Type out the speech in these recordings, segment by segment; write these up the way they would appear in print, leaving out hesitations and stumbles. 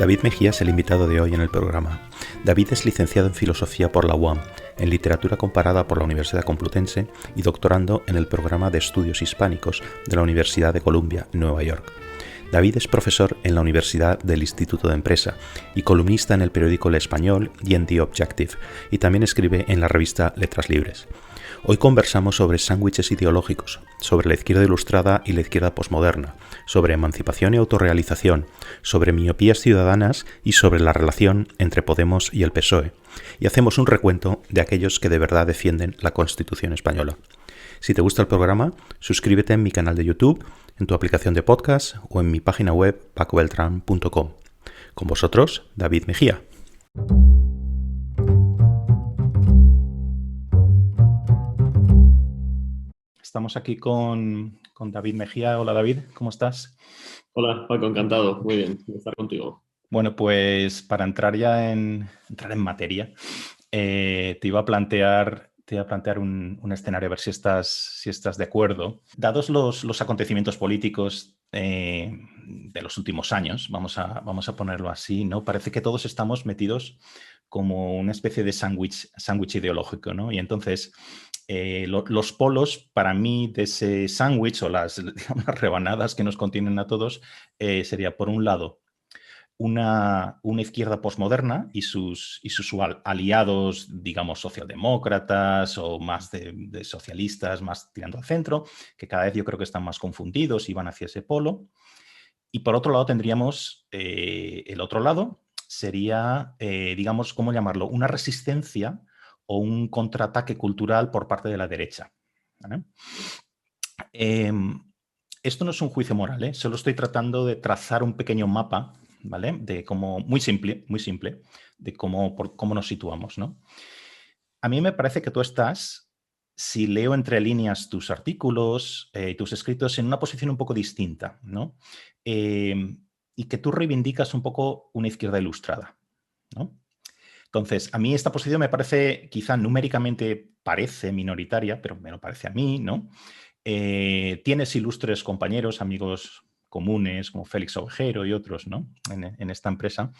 David Mejía es el invitado de hoy en el programa. David es licenciado en Filosofía por la UAM, en Literatura Comparada por la Universidad Complutense y doctorando en el Programa de Estudios Hispánicos de la Universidad de Columbia, Nueva York. David es profesor en la Universidad del Instituto de Empresa y columnista en el periódico El Español y en The Objective, y también escribe en la revista Letras Libres. Hoy conversamos sobre sándwiches ideológicos, sobre la izquierda ilustrada y la izquierda posmoderna, sobre emancipación y autorrealización, sobre miopías ciudadanas y sobre la relación entre Podemos y el PSOE. Y hacemos un recuento de aquellos que de verdad defienden la Constitución española. Si te gusta el programa, suscríbete en mi canal de YouTube, en tu aplicación de podcast o en mi página web pacobeltran.com. Con vosotros, David Mejía. Estamos aquí con David Mejía. Hola David, ¿cómo estás? Hola Paco, encantado, muy bien de estar contigo. Bueno, pues para entrar en materia, te iba a plantear un escenario, a ver si estás de acuerdo. Dados los acontecimientos políticos de los últimos años, vamos a ponerlo así, ¿no? Parece que todos estamos metidos como una especie de sándwich ideológico, ¿no? Y entonces los polos, para mí, de ese sándwich o digamos, las rebanadas que nos contienen a todos, sería, por un lado, una izquierda posmoderna y sus aliados, digamos, socialdemócratas o más de socialistas, más tirando al centro, que cada vez yo creo que están más confundidos y van hacia ese polo. Y por otro lado tendríamos el otro lado, sería, digamos, ¿cómo llamarlo? Una resistencia o un contraataque cultural por parte de la derecha, ¿vale? Esto no es un juicio moral, ¿eh? Solo estoy tratando de trazar un pequeño mapa, ¿vale? De cómo, muy simple, de cómo nos situamos, ¿no? A mí me parece que tú estás, si leo entre líneas tus artículos, tus escritos, en una posición un poco distinta, ¿no? Y que tú reivindicas un poco una izquierda ilustrada, ¿no? Entonces, a mí esta posición me parece, quizá numéricamente parece minoritaria, pero me lo parece a mí, ¿no? Tienes ilustres compañeros, amigos comunes, como Félix Ovejero y otros, ¿no? En esta empresa.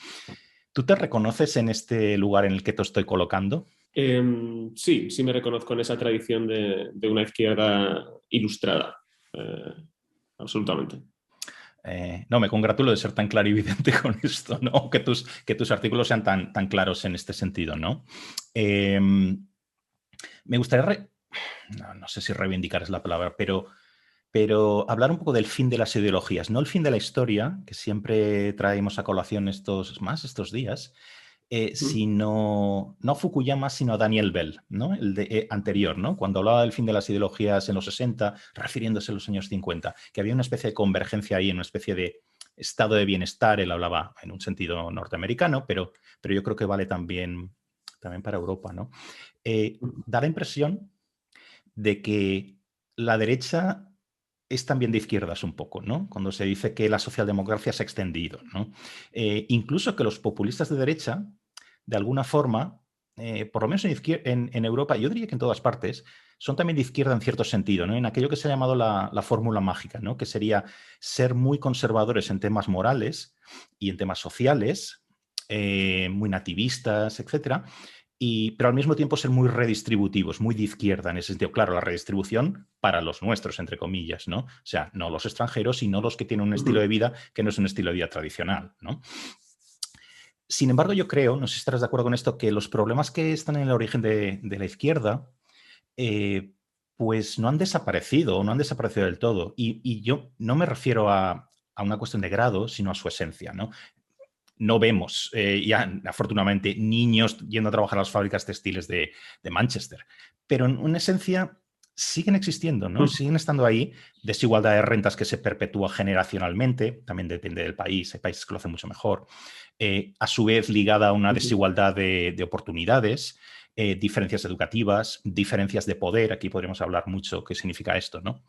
¿Tú te reconoces en este lugar en el que te estoy colocando? Sí me reconozco en esa tradición de una izquierda ilustrada, absolutamente. No, me congratulo de ser tan clarividente con esto, ¿no? Que tus artículos sean tan claros en este sentido, ¿no? Me gustaría, no sé si reivindicar es la palabra, pero hablar un poco del fin de las ideologías, no el fin de la historia, que siempre traemos a colación estos días, sino no Fukuyama, sino Daniel Bell, ¿no? El anterior, ¿no? Cuando hablaba del fin de las ideologías en los 60, refiriéndose a los años 50, que había una especie de convergencia ahí, una especie de estado de bienestar. Él hablaba en un sentido norteamericano, pero yo creo que vale también para Europa, ¿no? Da la impresión de que la derecha es también de izquierdas un poco, ¿no? Cuando se dice que la socialdemocracia se ha extendido, ¿no? Incluso que los populistas de derecha, de alguna forma, por lo menos en Europa, yo diría que en todas partes, son también de izquierda en cierto sentido, ¿no? En aquello que se ha llamado la fórmula mágica, ¿no? Que sería ser muy conservadores en temas morales y en temas sociales, muy nativistas, etcétera, pero al mismo tiempo ser muy redistributivos, muy de izquierda en ese sentido. Claro, la redistribución para los nuestros, entre comillas, ¿no? O sea, no los extranjeros, sino los que tienen un estilo de vida que no es un estilo de vida tradicional, ¿no? Sin embargo, yo creo, no sé si estarás de acuerdo con esto, que los problemas que están en el origen de la izquierda, pues no han desaparecido o no han desaparecido del todo. Y yo no me refiero a una cuestión de grado, sino a su esencia, ¿no? No vemos ya, afortunadamente, niños yendo a trabajar a las fábricas textiles de Manchester. Pero en esencia siguen existiendo, ¿no? Siguen estando ahí. Desigualdad de rentas que se perpetúa generacionalmente, también depende del país, hay países que lo hacen mucho mejor. A su vez ligada a una desigualdad de oportunidades, diferencias educativas, diferencias de poder. Aquí podríamos hablar mucho qué significa esto, ¿no?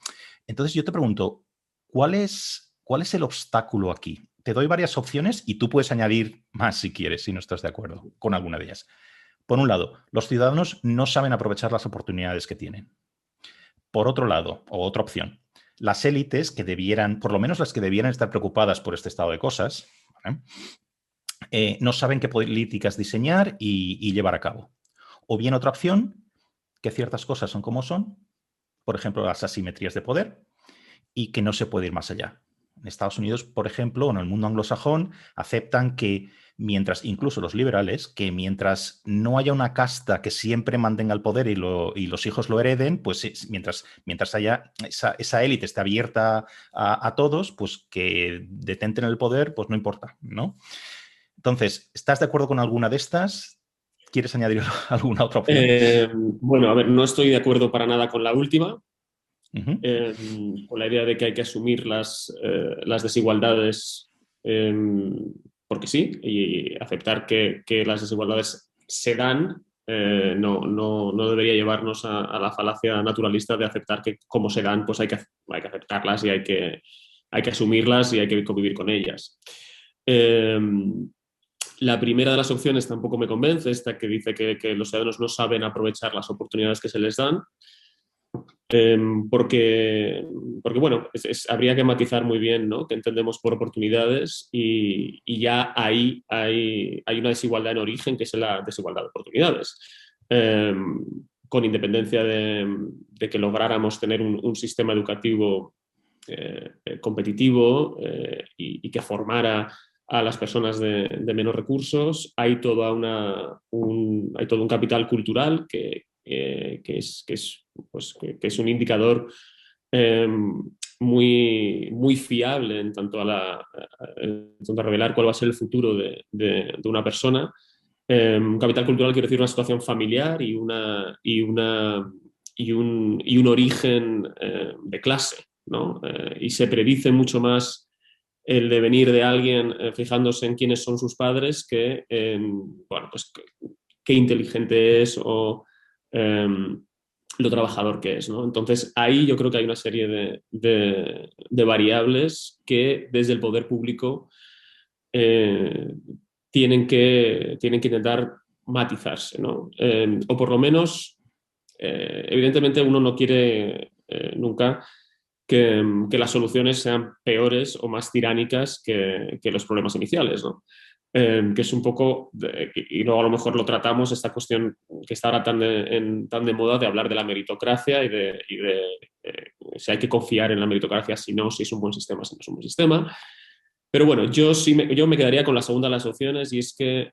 Entonces yo te pregunto, ¿cuál es el obstáculo aquí? Te doy varias opciones y tú puedes añadir más si quieres, si no estás de acuerdo con alguna de ellas. Por un lado, los ciudadanos no saben aprovechar las oportunidades que tienen. Por otro lado, o otra opción, las élites que debieran, por lo menos las que debieran estar preocupadas por este estado de cosas, ¿vale? no saben qué políticas diseñar y llevar a cabo. O bien otra opción, que ciertas cosas son como son, por ejemplo, las asimetrías de poder, y que no se puede ir más allá. En Estados Unidos, por ejemplo, o en el mundo anglosajón, aceptan que mientras, incluso los liberales, que mientras no haya una casta que siempre mantenga el poder y los hijos lo hereden, pues mientras haya esa élite esté abierta a todos, pues que detenten el poder, pues no importa, ¿no? Entonces, ¿estás de acuerdo con alguna de estas? ¿Quieres añadir alguna otra opción? Bueno, a ver, no estoy de acuerdo para nada con la última, Uh-huh. con la idea de que hay que asumir las desigualdades porque sí, y aceptar que las desigualdades se dan. No debería llevarnos a la falacia naturalista de aceptar que como se dan, pues hay que aceptarlas y hay que asumirlas y hay que convivir con ellas. Eh, la primera de las opciones tampoco me convence, esta que dice que los ciudadanos no saben aprovechar las oportunidades que se les dan. Porque bueno, habría que matizar muy bien, ¿no?, qué entendemos por oportunidades y ya ahí hay una desigualdad en origen, que es la desigualdad de oportunidades. Eh, con independencia de que lográramos tener un sistema educativo competitivo y que formara a las personas de menos recursos, hay todo un capital cultural que es un indicador eh, muy fiable en tanto a revelar cuál va a ser el futuro de una persona. Un capital cultural quiere decir una situación familiar y un origen de clase, ¿no? Y se predice mucho más el devenir de alguien fijándose en quiénes son sus padres que en, bueno, pues qué inteligente es o lo trabajador que es, ¿no? Entonces, ahí yo creo que hay una serie de variables que desde el poder público eh, tienen que intentar matizarse, ¿no? O por lo menos, evidentemente uno no quiere nunca que las soluciones sean peores o más tiránicas que los problemas iniciales, ¿no? Que es un poco, y luego a lo mejor lo tratamos, esta cuestión que está ahora tan de moda de hablar de la meritocracia y de si hay que confiar en la meritocracia, si no, si es un buen sistema, si no es un buen sistema. Pero bueno, yo me quedaría con la segunda de las opciones, y es que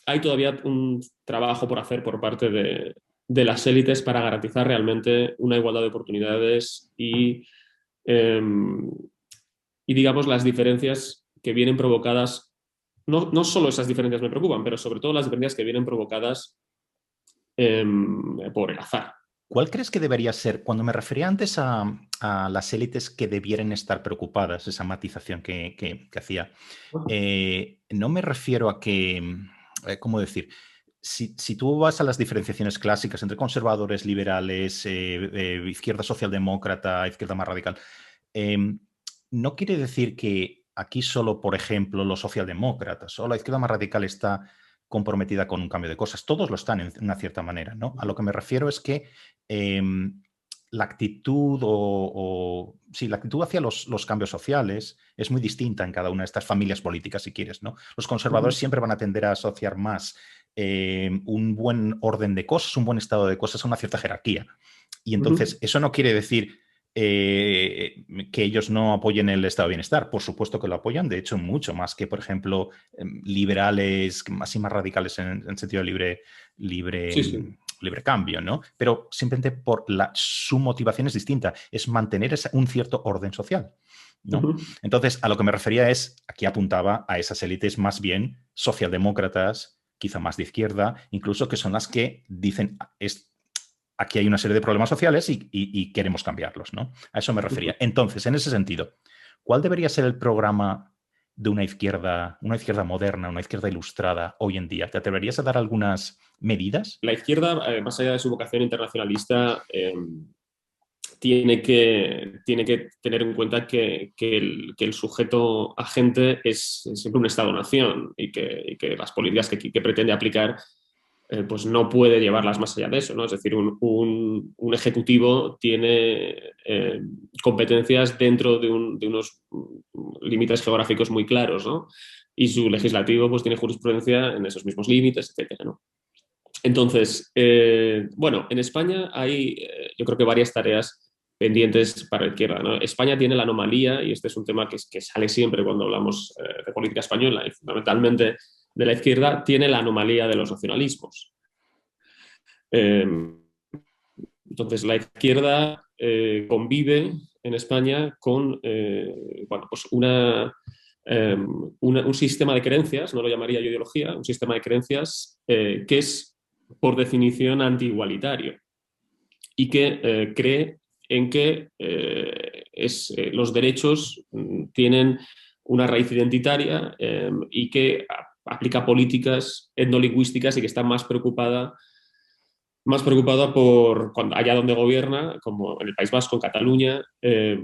hay todavía un trabajo por hacer por parte de las élites para garantizar realmente una igualdad de oportunidades eh, y digamos, las diferencias que vienen provocadas, no solo esas diferencias me preocupan, pero sobre todo las diferencias que vienen provocadas por el azar. ¿Cuál crees que debería ser? Cuando me refería antes a las élites que debieran estar preocupadas, esa matización que hacía, no me refiero a que, ¿cómo decir? Si tú vas a las diferenciaciones clásicas entre conservadores, liberales, izquierda socialdemócrata, izquierda más radical, eh, no quiere decir que aquí solo, por ejemplo, los socialdemócratas o la izquierda más radical está comprometida con un cambio de cosas. Todos lo están en una cierta manera, ¿no? A lo que me refiero es que eh, la actitud sí, la actitud hacia los cambios sociales es muy distinta en cada una de estas familias políticas, si quieres, ¿no? Los conservadores siempre van a tender a asociar más un buen orden de cosas, un buen estado de cosas a una cierta jerarquía. Y entonces, eso no quiere decir que ellos no apoyen el estado de bienestar. Por supuesto que lo apoyan, de hecho, mucho más que, por ejemplo, liberales, así más radicales en sentido Sí, sí. libre cambio, ¿no? Pero simplemente su motivación es distinta, es mantener un cierto orden social, ¿no? Entonces, a lo que me refería es, aquí apuntaba a esas élites más bien socialdemócratas, quizá más de izquierda, incluso que son las que dicen, aquí hay una serie de problemas sociales y queremos cambiarlos, ¿no? A eso me refería. Entonces, en ese sentido, ¿cuál debería ser el programa de una izquierda moderna, una izquierda ilustrada hoy en día? ¿Te atreverías a dar algunas medidas? La izquierda, más allá de su vocación internacionalista, tiene que tener en cuenta que el sujeto agente es siempre un Estado-nación y que las políticas que pretende aplicar pues no puede llevarlas más allá de eso, ¿no? Es decir, un ejecutivo tiene competencias dentro de unos límites geográficos muy claros, ¿no? y su legislativo pues tiene jurisprudencia en esos mismos límites, etcétera, ¿no? Entonces, bueno, en España hay yo creo que varias tareas pendientes para la izquierda, ¿no? España tiene la anomalía, y este es un tema que sale siempre cuando hablamos de política española y fundamentalmente de la izquierda, tiene la anomalía de los nacionalismos. Eh, entonces, la izquierda convive en España con bueno, pues un sistema de creencias, no lo llamaría yo ideología, un sistema de creencias que es, por definición, anti-igualitario y que cree en que los derechos tienen una raíz identitaria y que aplica políticas etnolingüísticas y que está más preocupada por cuando, allá donde gobierna, como en el País Vasco, en Cataluña,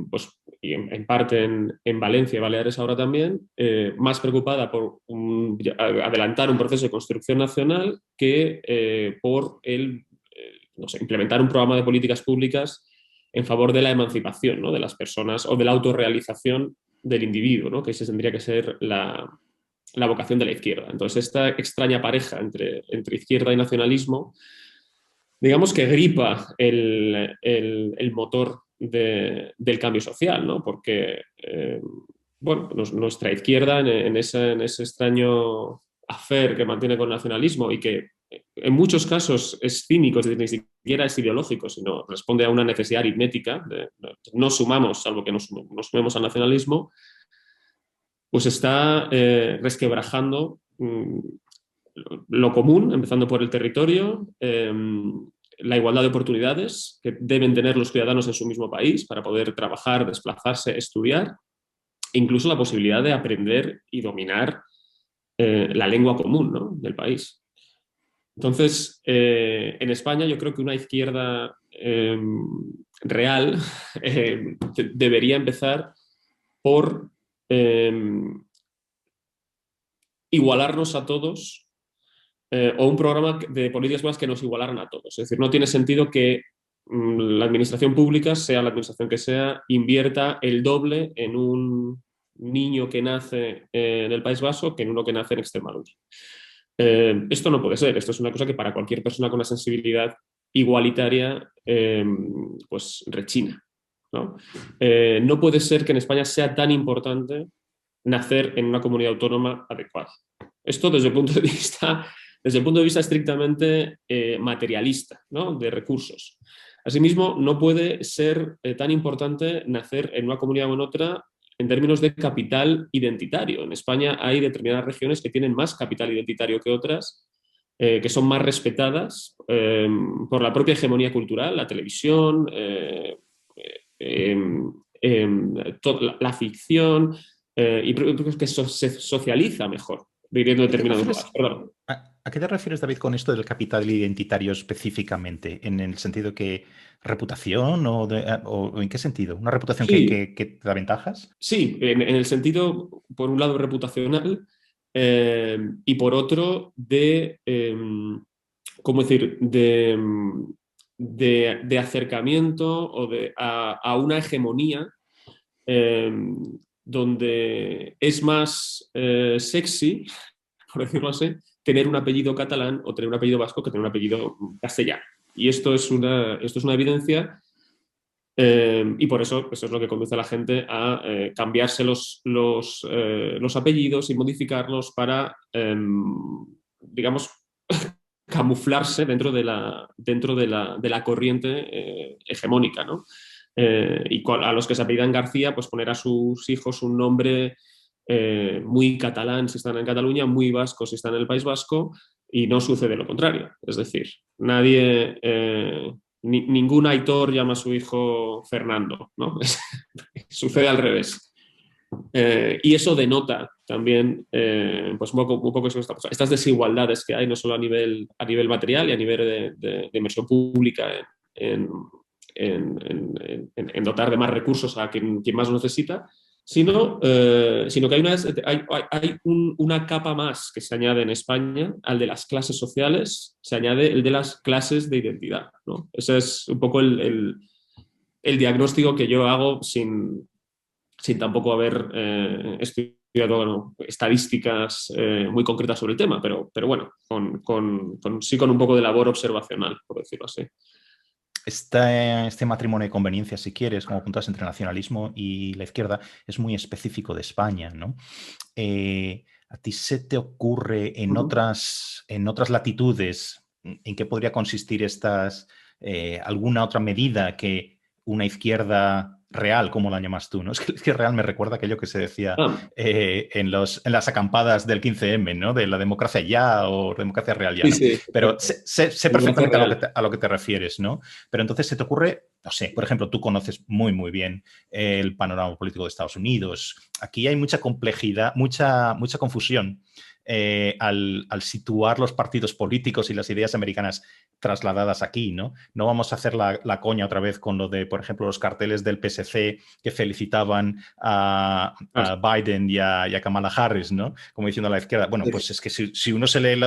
pues, y en parte en Valencia y Baleares ahora también, más preocupada por adelantar un proceso de construcción nacional que por no sé, implementar un programa de políticas públicas en favor de la emancipación, ¿no? De las personas o de la autorrealización del individuo, ¿no? Que ese tendría que ser la vocación de la izquierda. Entonces, esta extraña pareja entre izquierda y nacionalismo, digamos que gripa el motor del cambio social, ¿no? Porque, bueno, nuestra izquierda en ese extraño afer que mantiene con el nacionalismo y que en muchos casos es cínico, es decir, ni siquiera es ideológico, sino responde a una necesidad aritmética, no sumamos, salvo que nos sumemos al nacionalismo, pues está resquebrajando lo común, empezando por el territorio, la igualdad de oportunidades que deben tener los ciudadanos en su mismo país para poder trabajar, desplazarse, estudiar, e incluso la posibilidad de aprender y dominar la lengua común, ¿no? Del país. Entonces, en España yo creo que una izquierda real debería empezar por igualarnos a todos o un programa de políticas públicas que nos igualaran a todos. Es decir, no tiene sentido que la administración pública, sea la administración que sea, invierta el doble en un niño que nace en el País Vasco que en uno que nace en Extremadura. Esto no puede ser. Esto es una cosa que para cualquier persona con una sensibilidad igualitaria pues rechina, ¿no? No puede ser que en España sea tan importante nacer en una comunidad autónoma adecuada. Esto desde el punto de vista estrictamente materialista, ¿no? De recursos. Asimismo, no puede ser tan importante nacer en una comunidad o en otra en términos de capital identitario. En España hay determinadas regiones que tienen más capital identitario que otras, que son más respetadas por la propia hegemonía cultural, la televisión, la ficción, y que se socializa mejor viviendo en ¿A qué te determinados refieres, lugares. Perdón. a qué te refieres, David, con esto del capital identitario específicamente? ¿En el sentido que reputación o en qué sentido? ¿Una reputación Sí, que te da ventajas? sí, en el sentido, por un lado, reputacional y por otro, ¿cómo decir?, de acercamiento o a una hegemonía eh, donde es más sexy, por decirlo así, tener un apellido catalán o tener un apellido vasco que tener un apellido castellano. Y esto es una evidencia y por eso es lo que conduce a la gente a cambiarse los apellidos y modificarlos para, digamos, camuflarse dentro de la corriente hegemónica, ¿no? Y a los que se apellidan García, pues poner a sus hijos un nombre muy catalán si están en Cataluña, muy vasco si están en el País Vasco, y no sucede lo contrario. Es decir, ningún Aitor llama a su hijo Fernando, ¿no? Sucede al revés. Y eso denota también pues un poco estas desigualdades que hay, no solo a nivel material y a nivel de inversión pública en dotar de más recursos a quien más lo necesita, sino que hay una capa más que se añade en España al de las clases sociales, se añade el de las clases de identidad, ¿no? Ese es un poco el diagnóstico que yo hago sin tampoco haber estudiado bueno, estadísticas muy concretas sobre el tema, pero bueno, sí con un poco de labor observacional, por decirlo así. Este matrimonio de conveniencia, si quieres, como apuntas entre nacionalismo y la izquierda, es muy específico de España, ¿no? ¿A ti se te ocurre en otras latitudes en qué podría consistir alguna otra medida que una izquierda real, como la llamas tú, ¿no? Es que la izquierda real me recuerda aquello que se decía Ah, en las acampadas del 15M, ¿no? De la democracia ya o democracia real ya, sí, ¿no? sí, Pero perfecto. sé Democracia perfectamente real. a lo que te refieres, ¿no? Pero entonces se te ocurre, no sé, por ejemplo, tú conoces muy bien el panorama político de Estados Unidos. Aquí hay mucha complejidad, mucha confusión al situar los partidos políticos y las ideas americanas trasladadas aquí, ¿no? No vamos a hacer la coña otra vez con lo de, por ejemplo, los carteles del PSC que felicitaban a Ah, Biden y a Kamala Harris, ¿no? Como diciendo a la izquierda. Bueno, pues es que si uno se lee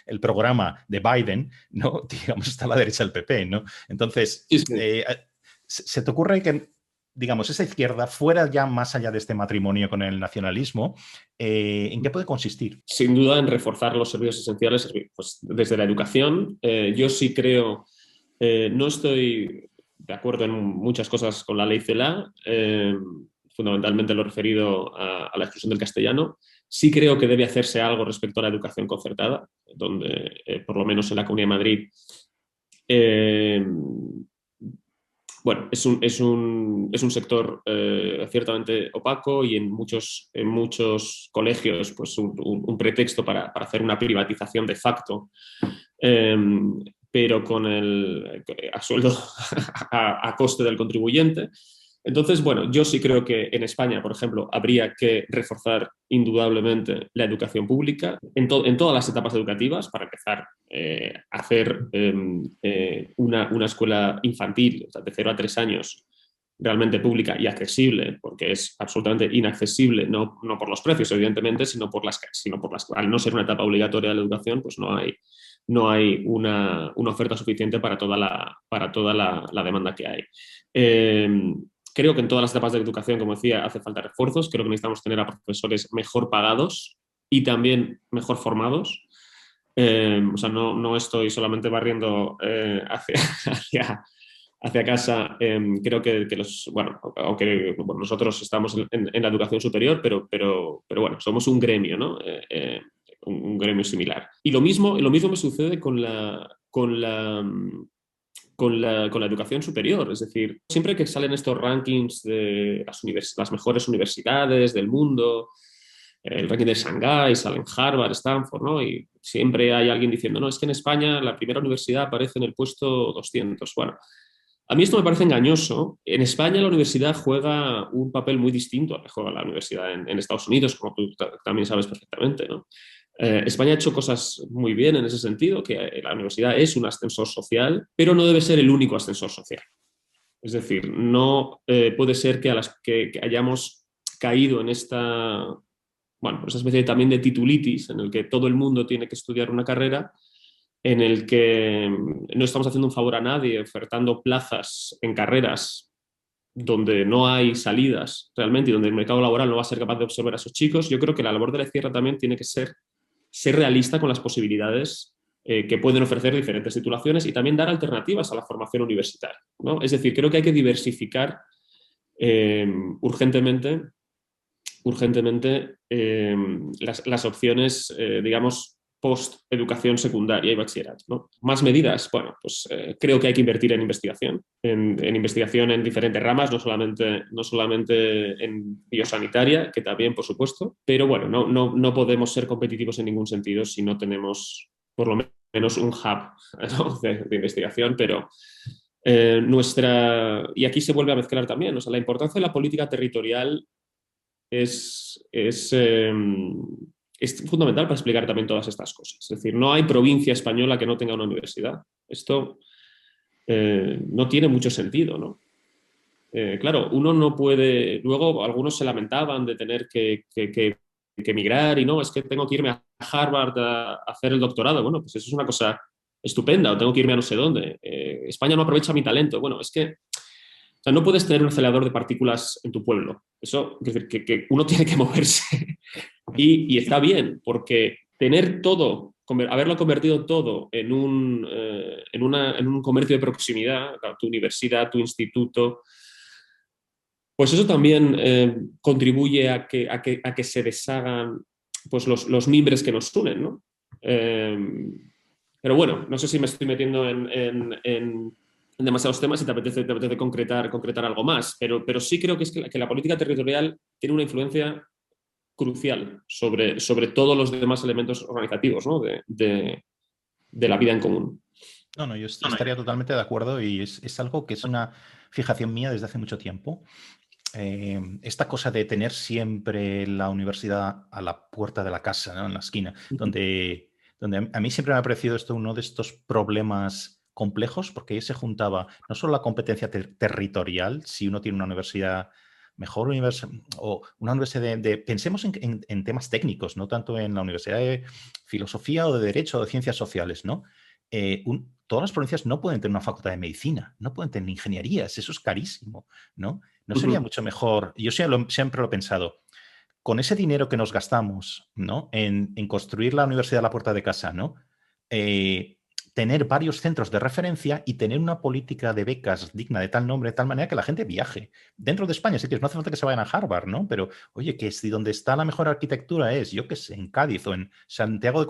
el programa de Biden, ¿no? Digamos, está a la derecha del PP, ¿no? Entonces, sí, sí. ¿se te ocurre que, digamos, esa izquierda fuera ya más allá de este matrimonio con el nacionalismo, ¿en qué puede consistir? Sin duda en reforzar los servicios esenciales, pues, desde la educación. Yo sí creo, no estoy de acuerdo en muchas cosas con la ley CELA, fundamentalmente lo referido a la exclusión del castellano. Sí creo que debe hacerse algo respecto a la educación concertada, donde, por lo menos en la Comunidad de Madrid, eh, bueno, es un sector ciertamente opaco y en muchos colegios pues un pretexto para hacer una privatización de facto, eh, pero a sueldo, a coste del contribuyente. Entonces, bueno, yo sí creo que en España, por ejemplo, habría que reforzar indudablemente la educación pública en todas las etapas educativas, para empezar a hacer una escuela infantil, o sea, de 0 a 3 años, realmente pública y accesible, porque es absolutamente inaccesible, no por los precios, evidentemente, al no ser una etapa obligatoria de la educación, pues no hay una oferta suficiente para toda la demanda que hay. Eh, Creo que en todas las etapas de educación, como decía, hace falta refuerzos. Creo que necesitamos tener a profesores mejor pagados y también mejor formados. O sea, no estoy solamente barriendo hacia casa. Creo que bueno, aunque bueno, nosotros estamos en la educación superior, pero bueno, somos un gremio, ¿no? Un gremio similar. Y lo mismo me sucede con la educación superior. Es decir, siempre que salen estos rankings de las mejores universidades del mundo, el ranking de Shanghái, salen Harvard, Stanford, ¿no? Y siempre hay alguien diciendo, no, es que en España la primera universidad aparece en el puesto 200. Bueno, a mí esto me parece engañoso. En España la universidad juega un papel muy distinto al que juega la universidad en Estados Unidos, como tú también sabes perfectamente, ¿no? España ha hecho cosas muy bien en ese sentido, que la universidad es un ascensor social, pero no debe ser el único ascensor social. Es decir, no puede ser que hayamos caído en bueno, esta especie también de titulitis, en el que todo el mundo tiene que estudiar una carrera, en el que no estamos haciendo un favor a nadie ofertando plazas en carreras donde no hay salidas realmente y donde el mercado laboral no va a ser capaz de absorber a esos chicos. Yo creo que la labor de la izquierda también tiene que ser realista con las posibilidades que pueden ofrecer diferentes titulaciones y también dar alternativas a la formación universitaria, ¿no? Es decir, creo que hay que diversificar eh, urgentemente, las opciones, digamos, post-educación secundaria y bachillerato, ¿no? Más medidas, bueno, pues creo que hay que invertir en investigación, en investigación en diferentes ramas, no solamente en biosanitaria, que también, por supuesto, pero bueno, no podemos ser competitivos en ningún sentido si no tenemos por lo menos un hub, ¿no? de investigación, pero y aquí se vuelve a mezclar también, o sea, la importancia de la política territorial es, es, eh, es fundamental para explicar también todas estas cosas. Es decir, no hay provincia española que no tenga una universidad. Esto no tiene mucho sentido, ¿no? Claro, uno no puede. Luego, algunos se lamentaban de tener que emigrar y no, es que tengo que irme a Harvard a hacer el doctorado. Bueno, pues eso es una cosa estupenda, o tengo que irme a no sé dónde. España no aprovecha mi talento. Bueno, es que sea, no puedes tener un acelerador de partículas en tu pueblo. Eso, es decir, que uno tiene que moverse. Y está bien, porque tener todo, haberlo convertido todo en un comercio de proximidad, tu universidad, tu instituto, pues eso también contribuye a que se deshagan pues los mimbres que nos unen, ¿no? Eh, pero bueno, no sé si me estoy metiendo en demasiados temas y te apetece concretar algo más, pero sí creo que la política territorial tiene una influencia crucial sobre todos los demás elementos organizativos, ¿no? de la vida en común. No, no, yo estaría totalmente de acuerdo y es algo que es una fijación mía desde hace mucho tiempo. Esta cosa de tener siempre la universidad a la puerta de la casa, ¿no? En la esquina, donde a mí siempre me ha parecido esto uno de estos problemas complejos, porque ahí se juntaba no solo la competencia territorial, si uno tiene una universidad mejor o una universidad pensemos en temas técnicos, no tanto en la universidad de filosofía o de derecho o de ciencias sociales, ¿no? Todas las provincias no pueden tener una facultad de medicina, no pueden tener ingenierías, eso es carísimo, ¿no? ¿No sería mucho mejor? Yo siempre lo he pensado, con ese dinero que nos gastamos, ¿no? En construir la universidad a la puerta de casa, ¿no? Tener varios centros de referencia y tener una política de becas digna de tal nombre, de tal manera que la gente viaje. Dentro de España, sí que no hace falta que se vayan a Harvard, ¿no? Pero, oye, que si donde está la mejor arquitectura es, yo qué sé, en Cádiz o en Santiago de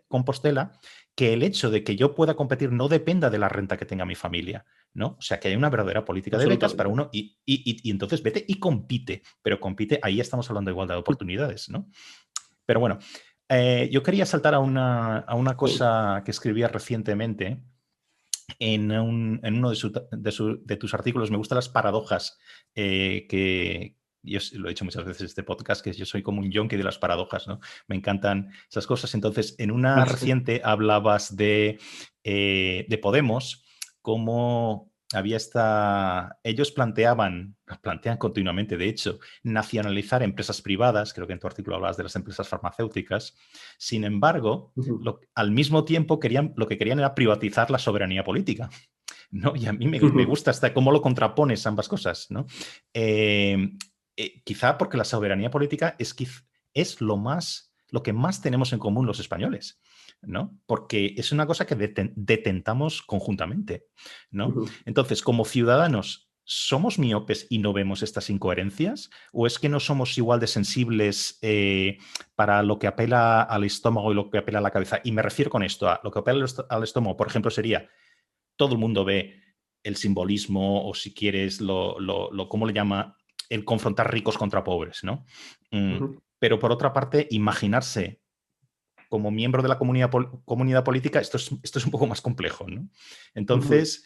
Compostela, que el hecho de que yo pueda competir no dependa de la renta que tenga mi familia, ¿no? O sea, que hay una verdadera política de becas para uno y entonces vete y compite, pero compite, ahí estamos hablando de igualdad de oportunidades, ¿no? Pero bueno, yo quería saltar a una cosa que escribía recientemente en uno de tus artículos. Me gustan las paradojas que yo lo he dicho muchas veces en este podcast, que yo soy como un yonki de las paradojas, ¿no? Me encantan esas cosas. Entonces, en una reciente hablabas de Podemos, como había ellos plantean continuamente, de hecho, nacionalizar empresas privadas. Creo que en tu artículo hablabas de las empresas farmacéuticas. Sin embargo, al mismo tiempo lo que querían era privatizar la soberanía política, ¿no? Y a mí me gusta hasta cómo lo contrapones ambas cosas, ¿no? Quizá porque la soberanía política es lo que más tenemos en común los españoles, ¿no? Porque es una cosa que detentamos conjuntamente, ¿no? Entonces, como ciudadanos, ¿somos miopes y no vemos estas incoherencias? ¿O es que no somos igual de sensibles para lo que apela al estómago y lo que apela a la cabeza? Y me refiero con esto a lo que apela al estómago, por ejemplo, sería todo el mundo ve el simbolismo o si quieres ¿cómo le llama? El confrontar ricos contra pobres, ¿no? Pero por otra parte, imaginarse como miembro de la comunidad política, esto es un poco más complejo, ¿no? Entonces,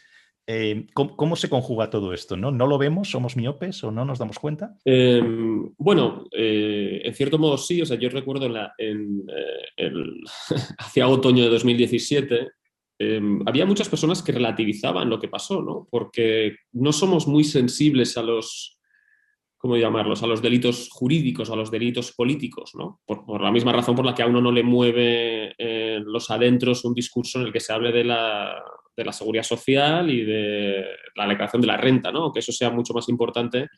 ¿cómo se conjuga todo esto? ¿No lo vemos? ¿Somos miopes o no nos damos cuenta? Bueno, en cierto modo sí. O sea, yo recuerdo hacia otoño de 2017 había muchas personas que relativizaban lo que pasó, ¿no? Porque no somos muy sensibles a los, ¿cómo llamarlos? A los delitos jurídicos, a los delitos políticos, ¿no? Por la misma razón por la que a uno no le mueve los adentros un discurso en el que se hable de la seguridad social y de la declaración de la renta, ¿no? Que eso sea mucho más importante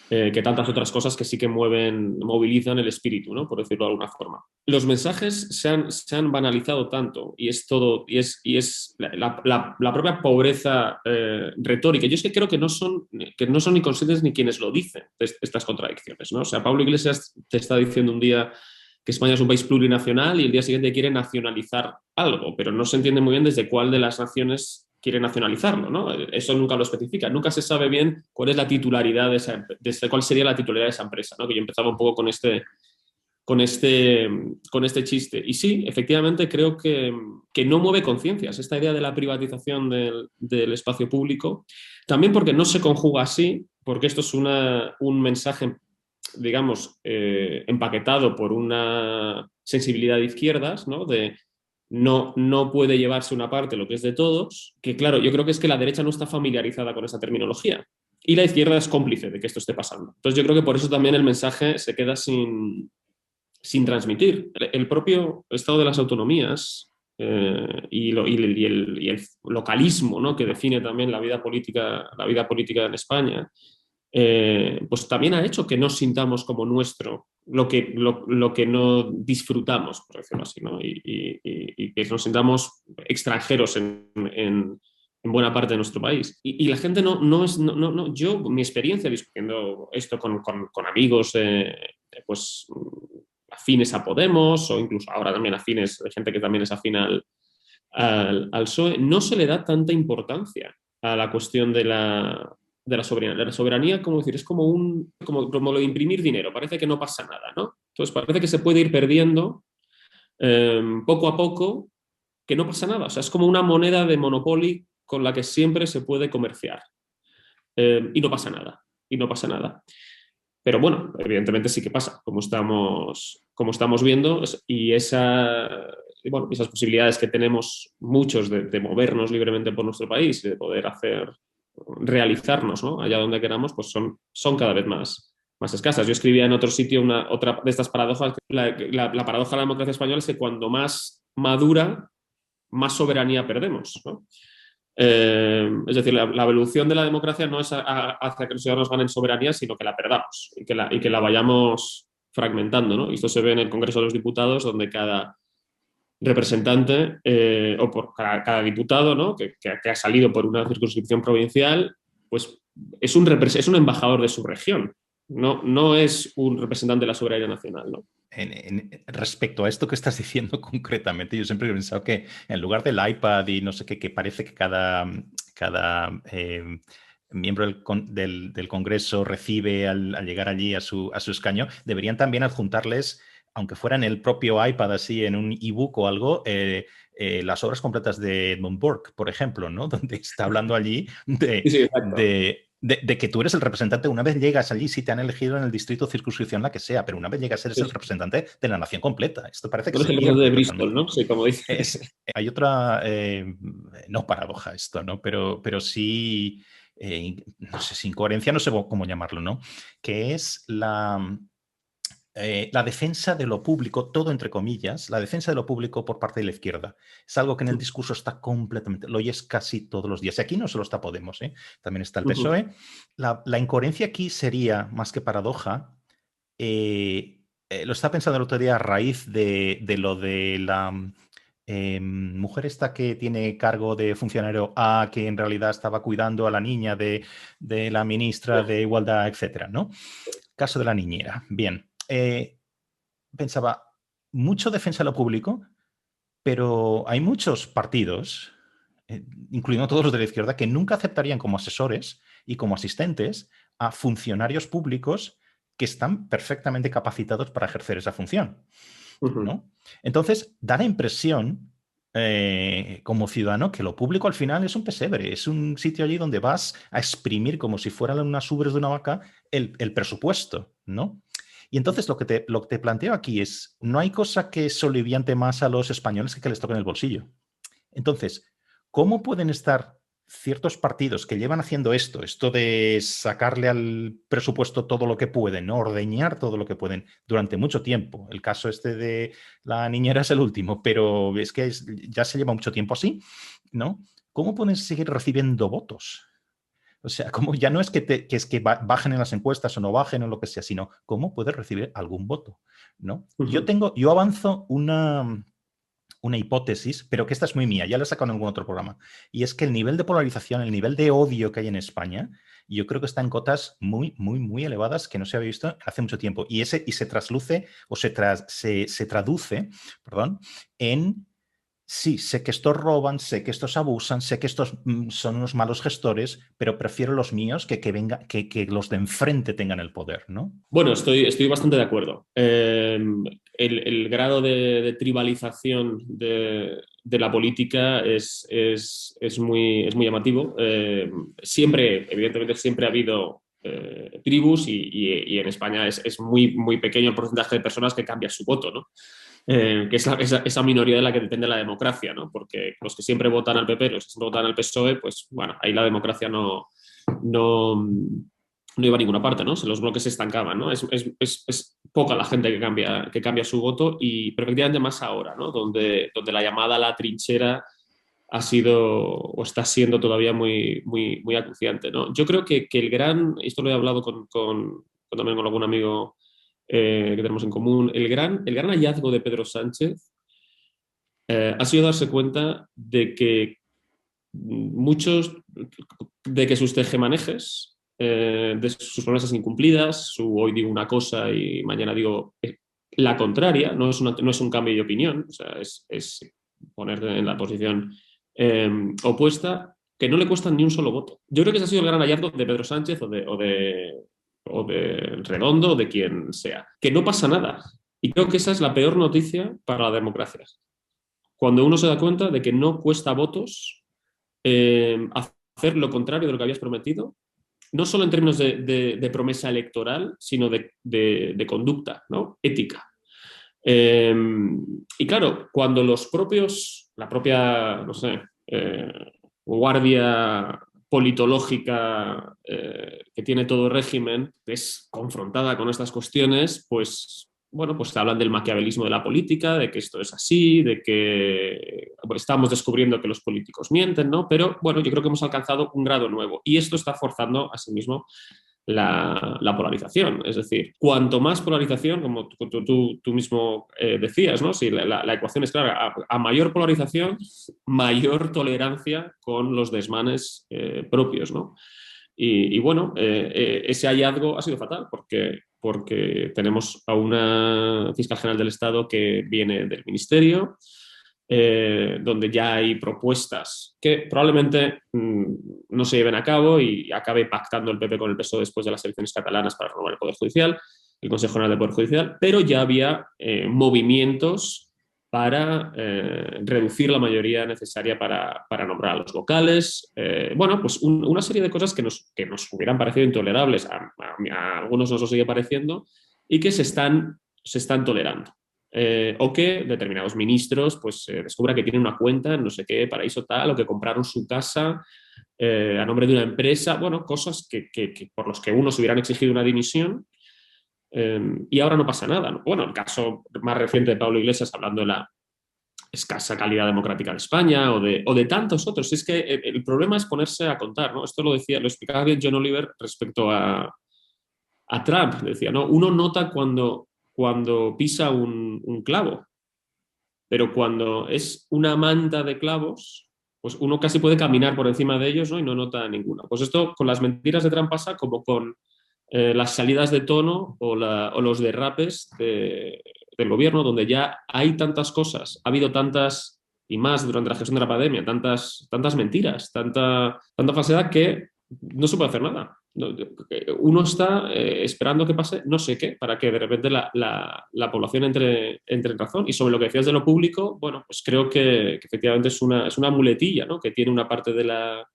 que tantas otras cosas que sí que movilizan el espíritu, ¿no? Por decirlo de alguna forma. Los mensajes se han banalizado tanto y es todo, y es la propia pobreza retórica. Yo es que creo que no son ni conscientes ni quienes lo dicen, estas contradicciones, ¿no? O sea, Pablo Iglesias te está diciendo un día que España es un país plurinacional y el día siguiente quiere nacionalizar algo, pero no se entiende muy bien desde cuál de las naciones quiere nacionalizarlo, ¿no? Eso nunca lo especifica. Nunca se sabe bien cuál es la titularidad cuál sería la titularidad de esa empresa, ¿no? Que yo empezaba un poco con este chiste. Y sí, efectivamente creo que no mueve conciencias esta idea de la privatización del espacio público, también porque no se conjuga así, porque esto es un mensaje, digamos, empaquetado por una sensibilidad de izquierdas, ¿no? No puede llevarse una parte lo que es de todos, que claro, yo creo que es que la derecha no está familiarizada con esa terminología y la izquierda es cómplice de que esto esté pasando. Entonces yo creo que por eso también el mensaje se queda sin transmitir. El propio Estado de las Autonomías y el localismo, ¿no?, que define también la vida política en España, pues también ha hecho que no sintamos como nuestro lo que no disfrutamos, por decirlo así, ¿no? Y que nos sintamos extranjeros en buena parte de nuestro país. Y la gente yo, mi experiencia discutiendo esto con amigos, pues afines a Podemos, o incluso ahora también afines, de gente que también es afín al PSOE, no se le da tanta importancia a la cuestión de la soberanía. La soberanía, como decir, es como lo de imprimir dinero, parece que no pasa nada, ¿no? Entonces parece que se puede ir perdiendo poco a poco, que no pasa nada. O sea, es como una moneda de Monopoly con la que siempre se puede comerciar. Y no pasa nada. Y no pasa nada. Pero bueno, evidentemente sí que pasa, como estamos viendo, bueno, esas posibilidades que tenemos muchos de movernos libremente por nuestro país y de poder realizarnos, ¿no?, allá donde queramos, pues son cada vez más escasas. Yo escribía en otro sitio otra de estas paradojas, la paradoja de la democracia española es que cuando más madura, más soberanía perdemos, ¿no? Es decir, la evolución de la democracia no es hacia que los ciudadanos ganen soberanía, sino que la perdamos y que la vayamos fragmentando, ¿no? Y esto se ve en el Congreso de los Diputados, donde cada representante o por cada diputado, ¿no?, que ha salido por una circunscripción provincial, pues es un embajador de su región, no es un representante de la soberanía nacional, ¿no? Respecto a esto que estás diciendo concretamente, yo siempre he pensado que en lugar del iPad y no sé qué, que parece que cada miembro del Congreso recibe al llegar allí a su escaño, deberían también adjuntarles, aunque fuera en el propio iPad, así en un ebook o algo, las obras completas de Edmund Burke, por ejemplo, ¿no? Donde está hablando allí Sí, sí, exacto. de que tú eres el representante. Una vez llegas allí, sí te han elegido en el distrito, circunscripción, la que sea, pero una vez llegas, eres Sí, el sí. representante de la nación completa. Esto parece que No es se el representante pierde de Bristol, totalmente. ¿no? Sí, como dice. Hay otra, no paradoja esto, ¿no? Pero sí, no sé si incoherencia, no sé cómo llamarlo, ¿no? Que es la defensa de lo público, todo entre comillas, la defensa de lo público por parte de la izquierda. Es algo que en el discurso está completamente, lo oyes casi todos los días. Y aquí no solo está Podemos, ¿eh? También está el PSOE. La incoherencia aquí sería, más que paradoja, lo estaba pensando el otro día a raíz de lo de la mujer esta que tiene cargo de funcionario A, que en realidad estaba cuidando a la niña de la ministra de Igualdad, etcétera, ¿no? Caso de la niñera. Bien. Pensaba, mucho defensa de lo público, pero hay muchos partidos, incluyendo todos los de la izquierda, que nunca aceptarían como asesores y como asistentes a funcionarios públicos que están perfectamente capacitados para ejercer esa función, ¿no? Entonces, da la impresión, como ciudadano, que lo público al final es un pesebre, es un sitio allí donde vas a exprimir como si fueran unas ubres de una vaca el presupuesto, ¿no? Y entonces lo que te planteo aquí es, no hay cosa que soliviante más a los españoles que les toquen el bolsillo. Entonces, ¿cómo pueden estar ciertos partidos que llevan haciendo esto de sacarle al presupuesto todo lo que pueden, ¿no? Ordeñar todo lo que pueden durante mucho tiempo? El caso este de la niñera es el último, pero es que ya se lleva mucho tiempo así, ¿no? ¿Cómo pueden seguir recibiendo votos? O sea, como ya no es que bajen en las encuestas o no bajen o lo que sea, sino cómo puedes recibir algún voto, ¿no? Yo avanzo una hipótesis, pero que esta es muy mía, ya la he sacado en algún otro programa, y es que el nivel de polarización, el nivel de odio que hay en España, yo creo que está en cotas muy, muy, muy elevadas que no se había visto hace mucho tiempo. Y se trasluce o se traduce, perdón, en sí, sé que estos roban, sé que estos abusan, sé que estos son unos malos gestores, pero prefiero los míos que los de enfrente tengan el poder, ¿no? Bueno, estoy bastante de acuerdo. El grado de tribalización de la política es muy llamativo. Evidentemente, siempre ha habido tribus y en España es muy, muy pequeño el porcentaje de personas que cambia su voto, ¿no? Que es esa minoría de la que depende la democracia, ¿no? Porque los que siempre votan al PP, los que siempre votan al PSOE, pues bueno, ahí la democracia no iba a ninguna parte, ¿no? Los bloques se estancaban, ¿no? poca la gente que cambia su voto, pero efectivamente más ahora, ¿no? Donde la llamada a la trinchera ha sido o está siendo todavía muy, muy, muy acuciante, ¿no? Yo creo que esto lo he hablado también con algún amigo que tenemos en común, el gran hallazgo de Pedro Sánchez ha sido darse cuenta de que muchos, de que sus tejemanejes, de sus promesas incumplidas, hoy digo una cosa y mañana digo la contraria, no es un cambio de opinión, o sea, es ponerte en la posición opuesta, que no le cuestan ni un solo voto. Yo creo que ese ha sido el gran hallazgo de Pedro Sánchez o de Redondo o de quien sea, que no pasa nada. Y creo que esa es la peor noticia para la democracia. Cuando uno se da cuenta de que no cuesta votos hacer lo contrario de lo que habías prometido, no solo en términos de promesa electoral, sino de conducta, ¿no? Ética. Y claro, cuando la propia, no sé, guardia politológica que tiene todo régimen es confrontada con estas cuestiones, pues bueno, pues te hablan del maquiavelismo de la política, de que esto es así, de que estamos descubriendo que los políticos mienten, ¿no? Pero bueno, yo creo que hemos alcanzado un grado nuevo y esto está forzando a sí mismo la polarización. Es decir, cuanto más polarización, como tú mismo decías, ¿no? Si la ecuación es clara, a mayor polarización, mayor tolerancia con los desmanes propios, ¿no? Y bueno, ese hallazgo ha sido fatal porque tenemos a una fiscal general del Estado que viene del ministerio, donde ya hay propuestas que probablemente no se lleven a cabo y acabe pactando el PP con el PSOE después de las elecciones catalanas para renovar el Poder Judicial, el Consejo General del Poder Judicial, pero ya había movimientos para reducir la mayoría necesaria para nombrar a los vocales. Bueno, pues una serie de cosas que nos hubieran parecido intolerables, a algunos nos lo sigue pareciendo, y que se están tolerando. O que determinados ministros pues descubran que tienen una cuenta en no sé qué paraíso tal, o que compraron su casa a nombre de una empresa, bueno, cosas que por los que unos hubieran exigido una dimisión y ahora no pasa nada, ¿no? Bueno, el caso más reciente de Pablo Iglesias hablando de la escasa calidad democrática de España o de tantos otros. Es que problema es ponerse a contar, ¿no? Esto lo explicaba bien John Oliver respecto a Trump. Decía, ¿no? Uno nota cuando pisa un clavo, pero cuando es una manta de clavos, pues uno casi puede caminar por encima de ellos, ¿no? Y no nota ninguna. Pues esto con las mentiras de Trump pasa como con las salidas de tono o los derrapes del gobierno, donde ya hay tantas cosas, ha habido tantas y más durante la gestión de la pandemia, tantas mentiras, tanta falsedad que no se puede hacer nada. Uno está esperando que pase no sé qué para que de repente la población entre en razón. Y sobre lo que decías de lo público, bueno, pues creo que efectivamente es una muletilla, ¿no? Que tiene una parte de la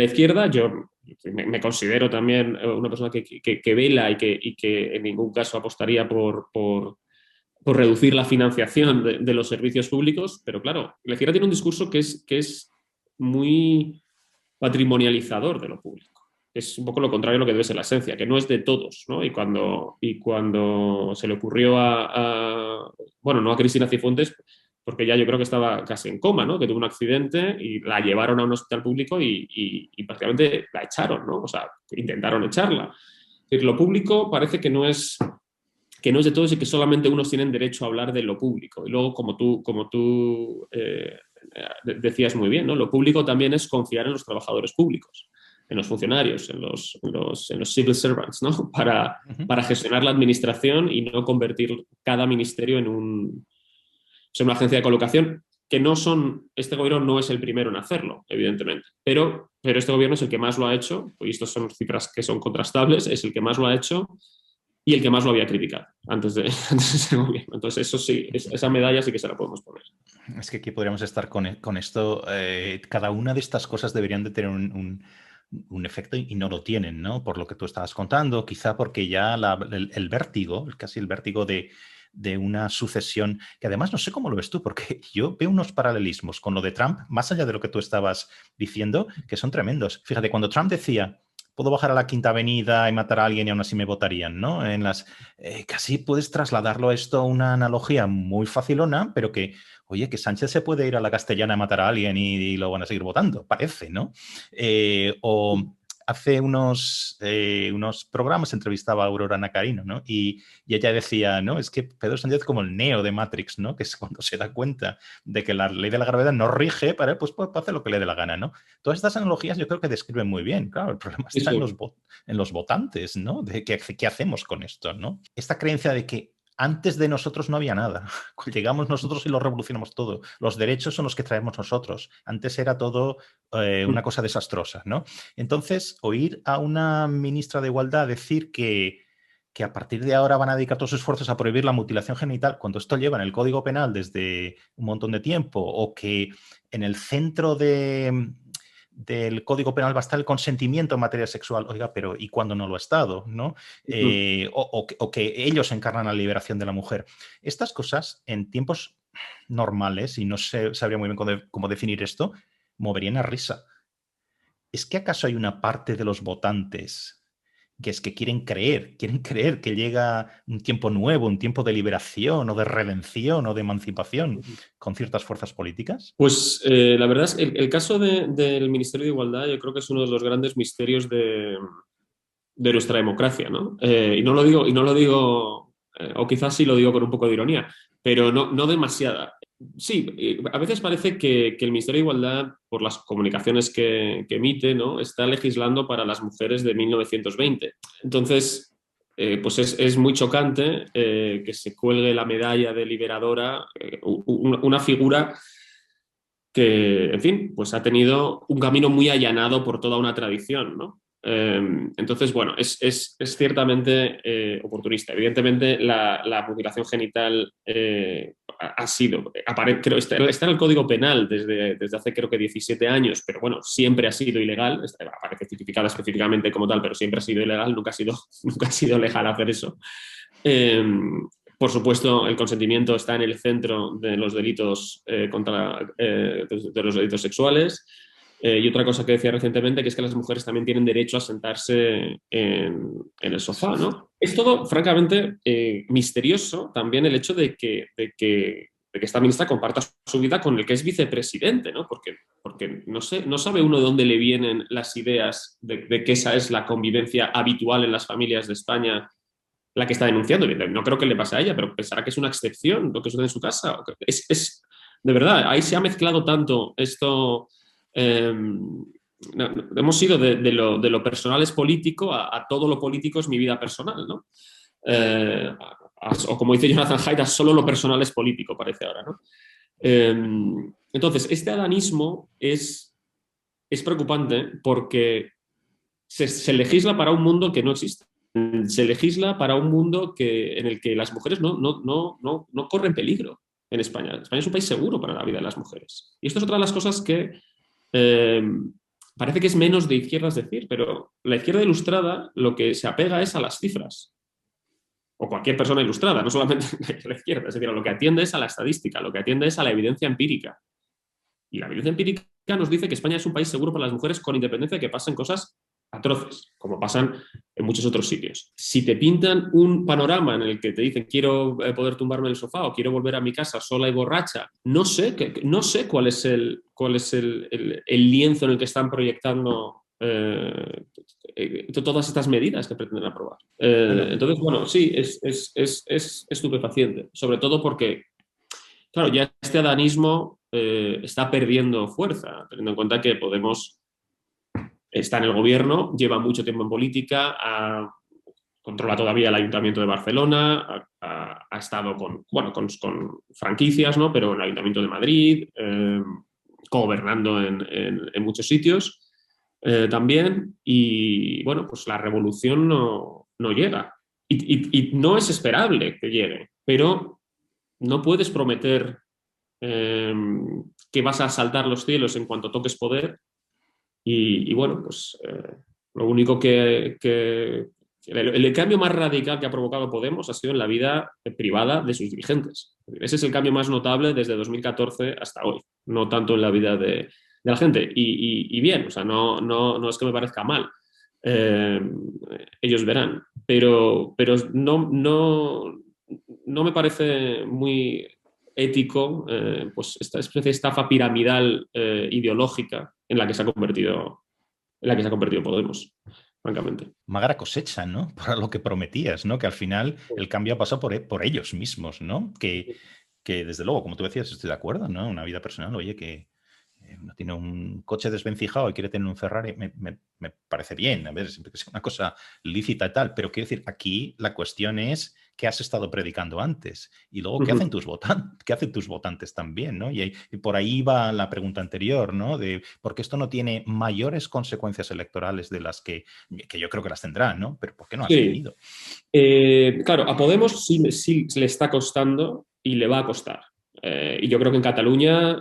izquierda. Yo me considero también una persona que vela y que en ningún caso apostaría por reducir la financiación de los servicios públicos, pero claro, la izquierda tiene un discurso que es muy patrimonializador de lo público. Es un poco lo contrario a lo que debe ser la esencia, que no es de todos, ¿no? Y cuando se le ocurrió bueno, no a Cristina Cifuentes, porque ya yo creo que estaba casi en coma, ¿no? Que tuvo un accidente y la llevaron a un hospital público y prácticamente la echaron, ¿no? O sea, intentaron echarla. Es decir, lo público parece que no es de todos y que solamente unos tienen derecho a hablar de lo público. Y luego, como tú decías muy bien, ¿no? Lo público también es confiar en los trabajadores públicos, en los funcionarios, en los civil servants, ¿no? Para gestionar la administración y no convertir cada ministerio en una agencia de colocación, que este gobierno no es el primero en hacerlo, evidentemente, pero este gobierno es el que más lo ha hecho, y estas son cifras que son contrastables, es el que más lo ha hecho y el que más lo había criticado antes de ser gobierno. Entonces, eso sí, esa medalla sí que se la podemos poner. Es que aquí podríamos estar con esto. Cada una de estas cosas deberían de tener un efecto y no lo tienen, ¿no? Por lo que tú estabas contando, quizá porque ya el vértigo, casi el vértigo de una sucesión, que además no sé cómo lo ves tú, porque yo veo unos paralelismos con lo de Trump, más allá de lo que tú estabas diciendo, que son tremendos. Fíjate, cuando Trump decía puedo bajar a la Quinta Avenida y matar a alguien y aún así me votarían, ¿no? Casi puedes trasladarlo a esto a una analogía muy facilona, pero que, oye, que Sánchez se puede ir a la Castellana a matar a alguien y lo van a seguir votando, parece, ¿no? O hace unos programas entrevistaba a Aurora Nacarino, ¿no? Y ella decía, ¿no? Es que Pedro Sánchez es como el Neo de Matrix, ¿no? Que es cuando se da cuenta de que la ley de la gravedad no rige para él, pues puede hacer lo que le dé la gana, ¿no? Todas estas analogías yo creo que describen muy bien. Claro, el problema está Sí. en los votantes, ¿no? De qué hacemos con esto, ¿no? Esta creencia de que antes de nosotros no había nada. Llegamos nosotros y lo revolucionamos todo. Los derechos son los que traemos nosotros. Antes era todo una cosa desastrosa, ¿no? Entonces, oír a una ministra de Igualdad decir que a partir de ahora van a dedicar todos sus esfuerzos a prohibir la mutilación genital, cuando esto lleva en el Código Penal desde un montón de tiempo, o que en el centro del Código Penal va a estar el consentimiento en materia sexual. Oiga, pero ¿y cuándo no lo ha estado? ¿No? O que ellos encarnan la liberación de la mujer. Estas cosas, en tiempos normales, y no sabría muy bien cómo definir esto, moverían a risa. ¿Es que acaso hay una parte de los votantes que es que quieren creer que llega un tiempo nuevo, un tiempo de liberación o de redención o de emancipación con ciertas fuerzas políticas? Pues la verdad es que el caso del Ministerio de Igualdad yo creo que es uno de los grandes misterios de nuestra democracia, ¿no? Y no lo digo, o quizás sí lo digo con un poco de ironía, pero no demasiada. Sí, a veces parece que el Ministerio de Igualdad, por las comunicaciones que emite, ¿no? Está legislando para las mujeres de 1920. Entonces, pues es muy chocante que se cuelgue la medalla de liberadora, una figura que, en fin, pues ha tenido un camino muy allanado por toda una tradición, ¿no? Entonces, bueno, es ciertamente oportunista. Evidentemente, la mutilación genital ha sido, creo, está en el Código Penal desde hace creo que 17 años, pero bueno, siempre ha sido ilegal, aparece tipificada específicamente como tal, pero siempre ha sido ilegal, nunca ha sido legal hacer eso. Eh, por supuesto, el consentimiento está en el centro de los delitos de los delitos sexuales. Y otra cosa que decía recientemente, que es que las mujeres también tienen derecho a sentarse en el sofá, ¿no? Es todo, francamente, misterioso también el hecho de que esta ministra comparta su vida con el que es vicepresidente, ¿no? Porque no sabe uno de dónde le vienen las ideas de que esa es la convivencia habitual en las familias de España la que está denunciando. No creo que le pase a ella, pero pensará que es una excepción lo que sucede en su casa. De verdad, ahí se ha mezclado tanto esto. Hemos ido de lo personal es político a todo lo político es mi vida personal, ¿no? O como dice Jonathan Haidt, solo lo personal es político, parece ahora, ¿no? Entonces, este adanismo es preocupante porque se legisla para un mundo que no existe. Se legisla para un mundo en el que las mujeres no corren peligro en España. España es un país seguro para la vida de las mujeres. Y esto es otra de las cosas que parece que es menos de izquierdas decir, pero la izquierda ilustrada lo que se apega es a las cifras. O cualquier persona ilustrada, no solamente la izquierda. Es decir, lo que atiende es a la estadística, lo que atiende es a la evidencia empírica. Y la evidencia empírica nos dice que España es un país seguro para las mujeres con independencia de que pasen cosas atroces, como pasan en muchos otros sitios. Si te pintan un panorama en el que te dicen quiero poder tumbarme en el sofá o quiero volver a mi casa sola y borracha, no sé cuál es el lienzo en el que están proyectando todas estas medidas que pretenden aprobar. Entonces, bueno, sí, es estupefaciente, sobre todo porque, claro, ya este adanismo está perdiendo fuerza, teniendo en cuenta que Podemos está en el gobierno, lleva mucho tiempo en política, controla todavía el Ayuntamiento de Barcelona, ha estado con franquicias, ¿no? Pero en el Ayuntamiento de Madrid, gobernando en muchos sitios también. Y bueno, pues la revolución no llega. Y no es esperable que llegue, pero no puedes prometer que vas a saltar los cielos en cuanto toques poder. Y bueno, pues lo único el cambio más radical que ha provocado Podemos ha sido en la vida privada de sus dirigentes. Ese es el cambio más notable desde 2014 hasta hoy, no tanto en la vida de la gente. Y bien, o sea, no es que me parezca mal. eh, ellos verán. Pero no me parece muy ético pues esta especie de estafa piramidal ideológica en la que se ha convertido Podemos, francamente. Magra cosecha, ¿no? Para lo que prometías, ¿no? Que al final el cambio ha pasado por ellos mismos, ¿no? Que desde luego, como tú decías, estoy de acuerdo, ¿no? Una vida personal, oye, que uno tiene un coche desvencijado y quiere tener un Ferrari, me parece bien, a ver, siempre que sea una cosa lícita y tal, pero quiero decir, aquí la cuestión es qué has estado predicando antes y luego qué hacen tus votantes, qué hacen tus votantes también, ¿no? Y por ahí va la pregunta anterior, ¿no? De por qué esto no tiene mayores consecuencias electorales de las que yo creo que las tendrá, ¿no? Pero ¿por qué no has Sí, tenido? claro, a Podemos sí le está costando y le va a costar. Y yo creo que en Cataluña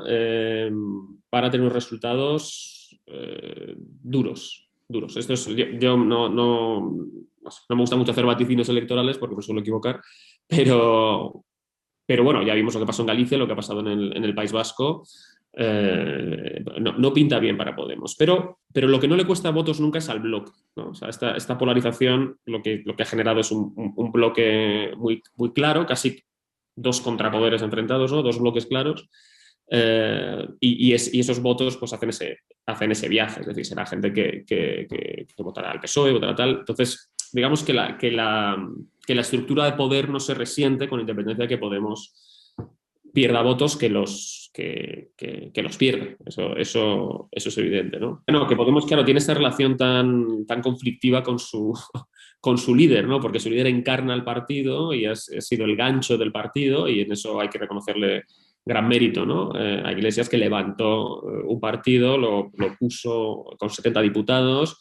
van a tener unos resultados duros, duros. Esto es, yo no me gusta mucho hacer vaticinios electorales porque me suelo equivocar, pero, pero bueno, ya vimos lo que pasó en Galicia, lo que ha pasado en el País Vasco. No pinta bien para Podemos. Pero lo que no le cuesta votos nunca es al bloque, ¿no? O sea, esta polarización lo que ha generado es un bloque muy claro, casi dos contrapoderes enfrentados, ¿no? Dos bloques claros. Y esos votos pues hacen ese viaje, es decir, será gente que votará al PSOE, votará tal. Entonces, digamos que la estructura de poder no se resiente con independencia de que Podemos pierda votos que los pierde. Eso es evidente, ¿no? Bueno, que Podemos, claro, tiene esta relación tan conflictiva con su líder, ¿no? Porque su líder encarna el partido y ha sido el gancho del partido y en eso hay que reconocerle gran mérito, ¿no? A Iglesias, que levantó un partido, lo puso con 70 diputados,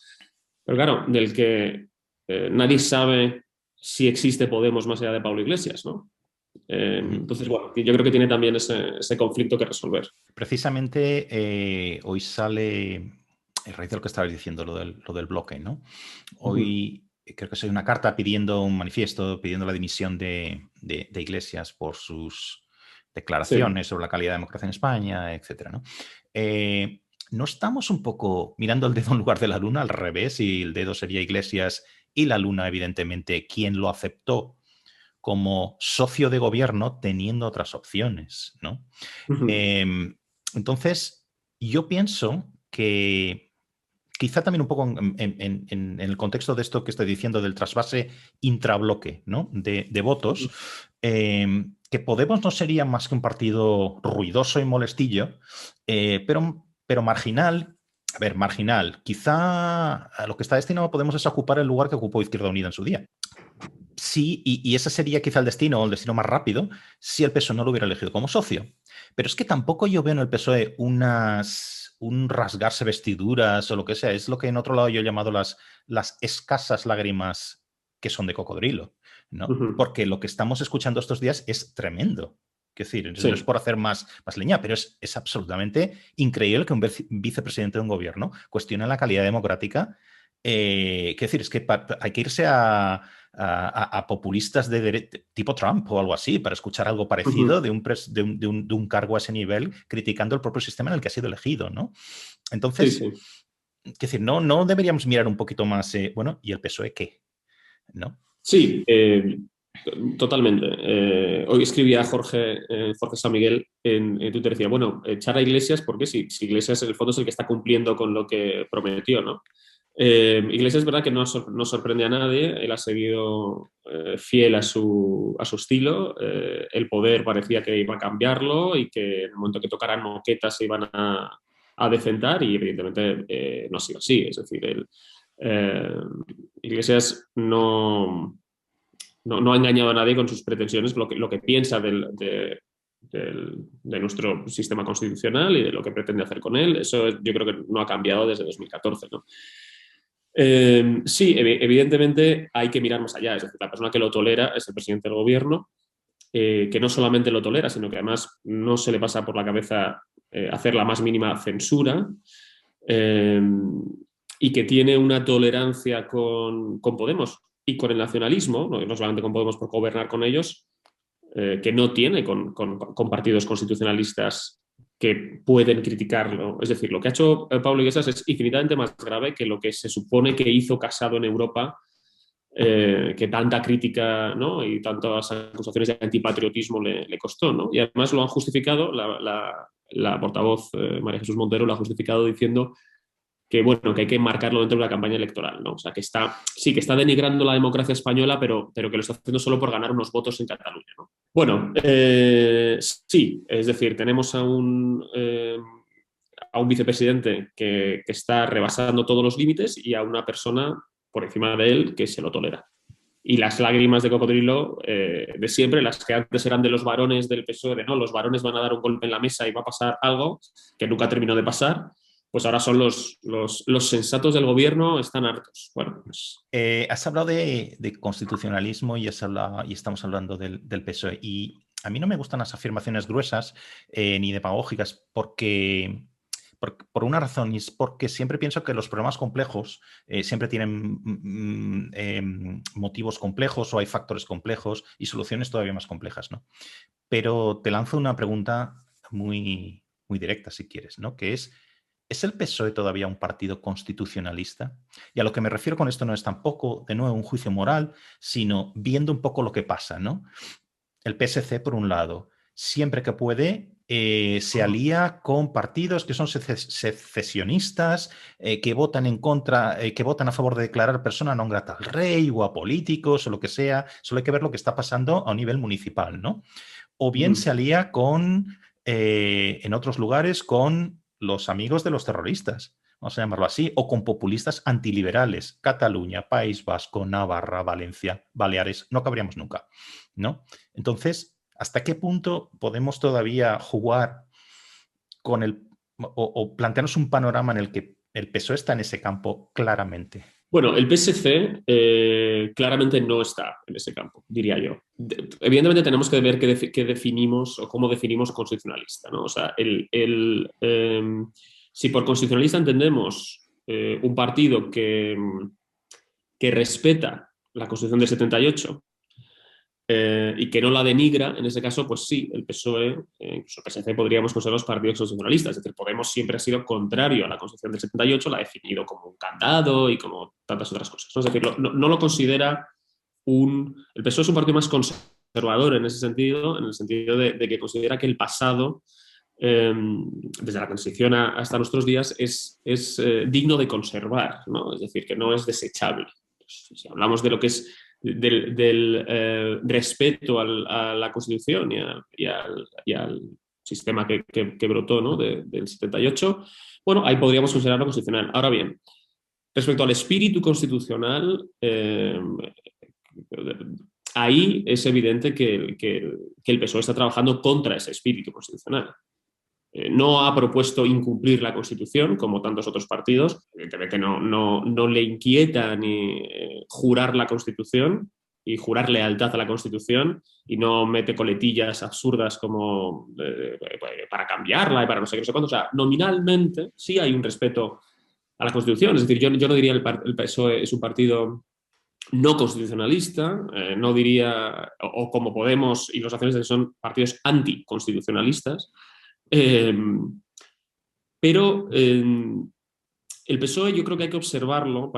pero claro, del que nadie sabe si existe Podemos más allá de Pablo Iglesias, ¿no? Entonces, bueno, yo creo que tiene también ese conflicto que resolver. Precisamente hoy sale, a raíz de lo que estabas diciendo, lo del bloque, ¿no? Ujú. Hoy creo que hay una carta pidiendo un manifiesto, pidiendo la dimisión de Iglesias por sus Sí. declaraciones sobre la calidad de democracia en España, etcétera, ¿no? ¿No estamos un poco mirando el dedo en lugar de la luna al revés? Y el dedo sería Iglesias y la luna, evidentemente, quien lo aceptó como socio de gobierno teniendo otras opciones, ¿no? Ujú. Entonces, yo pienso que quizá también un poco en el contexto de esto que estoy diciendo del trasvase intrabloque, ¿no? de votos, Ujú. que Podemos no sería más que un partido ruidoso y molestillo, pero marginal. A ver, marginal. Quizá a lo que está destinado Podemos es a ocupar el lugar que ocupó Izquierda Unida en su día. Sí, y ese sería quizá el destino, o el destino más rápido, si el PSOE no lo hubiera elegido como socio. Pero es que tampoco yo veo en el PSOE un rasgarse vestiduras o lo que sea. Es lo que en otro lado yo he llamado las escasas lágrimas que son de cocodrilo, ¿no? Ujú. Porque lo que estamos escuchando estos días es tremendo. Es decir, no es Sí. por hacer más leña, pero es absolutamente increíble que un vicepresidente de un gobierno cuestione la calidad democrática. Es que hay que irse a populistas tipo Trump o algo así para escuchar algo parecido Ujú. de un cargo a ese nivel criticando el propio sistema en el que ha sido elegido, ¿no? Sí, Entonces, sí. no deberíamos mirar un poquito más, bueno, ¿y el PSOE qué? ¿No? Sí, totalmente. Hoy escribía Jorge San Miguel en Twitter, decía, bueno, echar a Iglesias, ¿por qué? Si Iglesias en el fondo es el que está cumpliendo con lo que prometió, ¿no? Iglesias es verdad que no sorprende a nadie, él ha seguido fiel a su estilo, el poder parecía que iba a cambiarlo y que en el momento que tocaran moquetas se iban a decentar y evidentemente no ha sido así, es decir, eh, Iglesias no ha engañado a nadie con sus pretensiones, lo que piensa de nuestro sistema constitucional y de lo que pretende hacer con él. Eso yo creo que no ha cambiado desde 2014, ¿no? Sí, evidentemente hay que mirar más allá. Es decir, la persona que lo tolera es el presidente del gobierno, que no solamente lo tolera, sino que además no se le pasa por la cabeza hacer la más mínima censura. eh, y que tiene una tolerancia con Podemos y con el nacionalismo, no solamente con Podemos por gobernar con ellos, que no tiene con partidos constitucionalistas que pueden criticarlo. Es decir, lo que ha hecho Pablo Iglesias es infinitamente más grave que lo que se supone que hizo Casado en Europa, que tanta crítica, ¿no? Y tantas acusaciones de antipatriotismo le costó, ¿no? Y además lo han justificado, la portavoz María Jesús Montero lo ha justificado diciendo que, bueno, que hay que marcarlo dentro de una campaña electoral, ¿no? O sea, que sí, que está denigrando la democracia española, pero que lo está haciendo solo por ganar unos votos en Cataluña, ¿no? Bueno, sí, es decir, tenemos a un vicepresidente que está rebasando todos los límites y a una persona por encima de él que se lo tolera. Y las lágrimas de cocodrilo de siempre, las que antes eran de los varones del PSOE, de no, los varones van a dar un golpe en la mesa y va a pasar algo que nunca terminó de pasar, pues ahora son los sensatos del gobierno, están hartos. Bueno, pues... Has hablado de constitucionalismo y estamos hablando del PSOE. Y a mí no me gustan las afirmaciones gruesas ni demagógicas por una razón, y es porque siempre pienso que los problemas complejos siempre tienen motivos complejos o hay factores complejos y soluciones todavía más complejas, ¿no? Pero te lanzo una pregunta muy, muy directa, si quieres, ¿no? Que ¿es el PSOE todavía un partido constitucionalista? Y a lo que me refiero con esto no es tampoco, de nuevo, un juicio moral, sino viendo un poco lo que pasa, ¿no? El PSC, por un lado, siempre que puede, se alía con partidos que son secesionistas, que votan en contra, que votan a favor de declarar persona non grata al rey o a políticos o lo que sea. Solo hay que ver lo que está pasando a un nivel municipal, ¿no? O bien se alía en otros lugares con los amigos de los terroristas, vamos a llamarlo así, o con populistas antiliberales, Cataluña, País Vasco, Navarra, Valencia, Baleares, no cabríamos nunca, ¿no? Entonces, ¿hasta qué punto podemos todavía jugar con o plantearnos un panorama en el que el PSOE está en ese campo claramente? Bueno, el PSC claramente no está en ese campo, diría yo. Evidentemente tenemos que ver qué definimos o cómo definimos constitucionalista, ¿no? O sea, si por constitucionalista entendemos un partido que respeta la Constitución del 78 y que no la denigra, en ese caso, pues sí, el PSOE, incluso el PSC podríamos considerar los partidos constitucionalistas. Es decir, Podemos siempre ha sido contrario a la Constitución del 78, la ha definido como un candado y como tantas otras cosas, ¿no? Es decir, no lo considera el PSOE es un partido más conservador en ese sentido, en el sentido de que considera que el pasado, desde la transición hasta nuestros días, es digno de conservar, ¿no? Es decir, que no es desechable. Pues, si hablamos de lo que es del respeto a la Constitución y al sistema que brotó, ¿no? del 78, bueno, ahí podríamos considerarlo constitucional. Ahora bien, respecto al espíritu constitucional, ahí es evidente que el PSOE está trabajando contra ese espíritu constitucional. No ha propuesto incumplir la Constitución, como tantos otros partidos. Evidentemente no le inquieta ni jurar la Constitución y jurar lealtad a la Constitución, y no mete coletillas absurdas como para cambiarla y para no sé qué, no sé cuánto. O sea, nominalmente sí hay un respeto a la Constitución. Es decir, yo no diría el PSOE es un partido no constitucionalista, no diría, o como Podemos y los nacionalistas, que son partidos anticonstitucionalistas. Pero el PSOE yo creo que hay que observarlo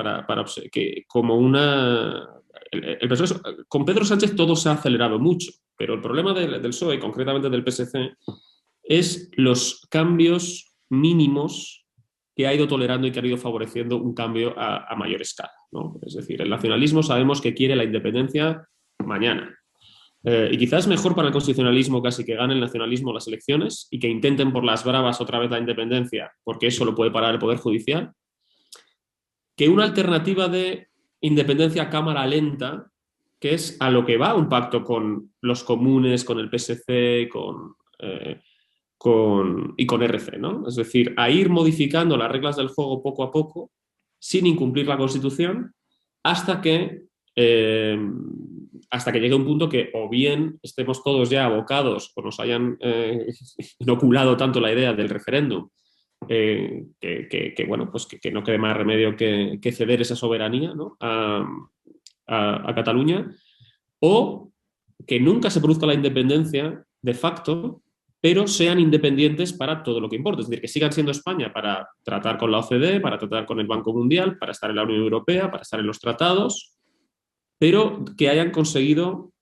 como una... El PSOE, con Pedro Sánchez todo se ha acelerado mucho, pero el problema del PSOE, concretamente del PSC, es los cambios mínimos que ha ido tolerando y que ha ido favoreciendo un cambio a mayor escala, ¿no? Es decir, el nacionalismo sabemos que quiere la independencia mañana. Y quizás mejor para el constitucionalismo casi que gane el nacionalismo las elecciones y que intenten por las bravas otra vez la independencia, porque eso lo puede parar el Poder Judicial, que una alternativa de independencia a cámara lenta, que es a lo que va un pacto con los comunes, con el PSC, y con RC, ¿no? Es decir, a ir modificando las reglas del juego poco a poco, sin incumplir la Constitución, hasta que llegue un punto que o bien estemos todos ya abocados o nos hayan inoculado tanto la idea del referéndum, bueno, pues que no quede más remedio que ceder esa soberanía, ¿no? a Cataluña, o que nunca se produzca la independencia de facto pero sean independientes para todo lo que importa. Es decir, que sigan siendo España para tratar con la OCDE, para tratar con el Banco Mundial, para estar en la Unión Europea, para estar en los tratados, pero que hayan conseguido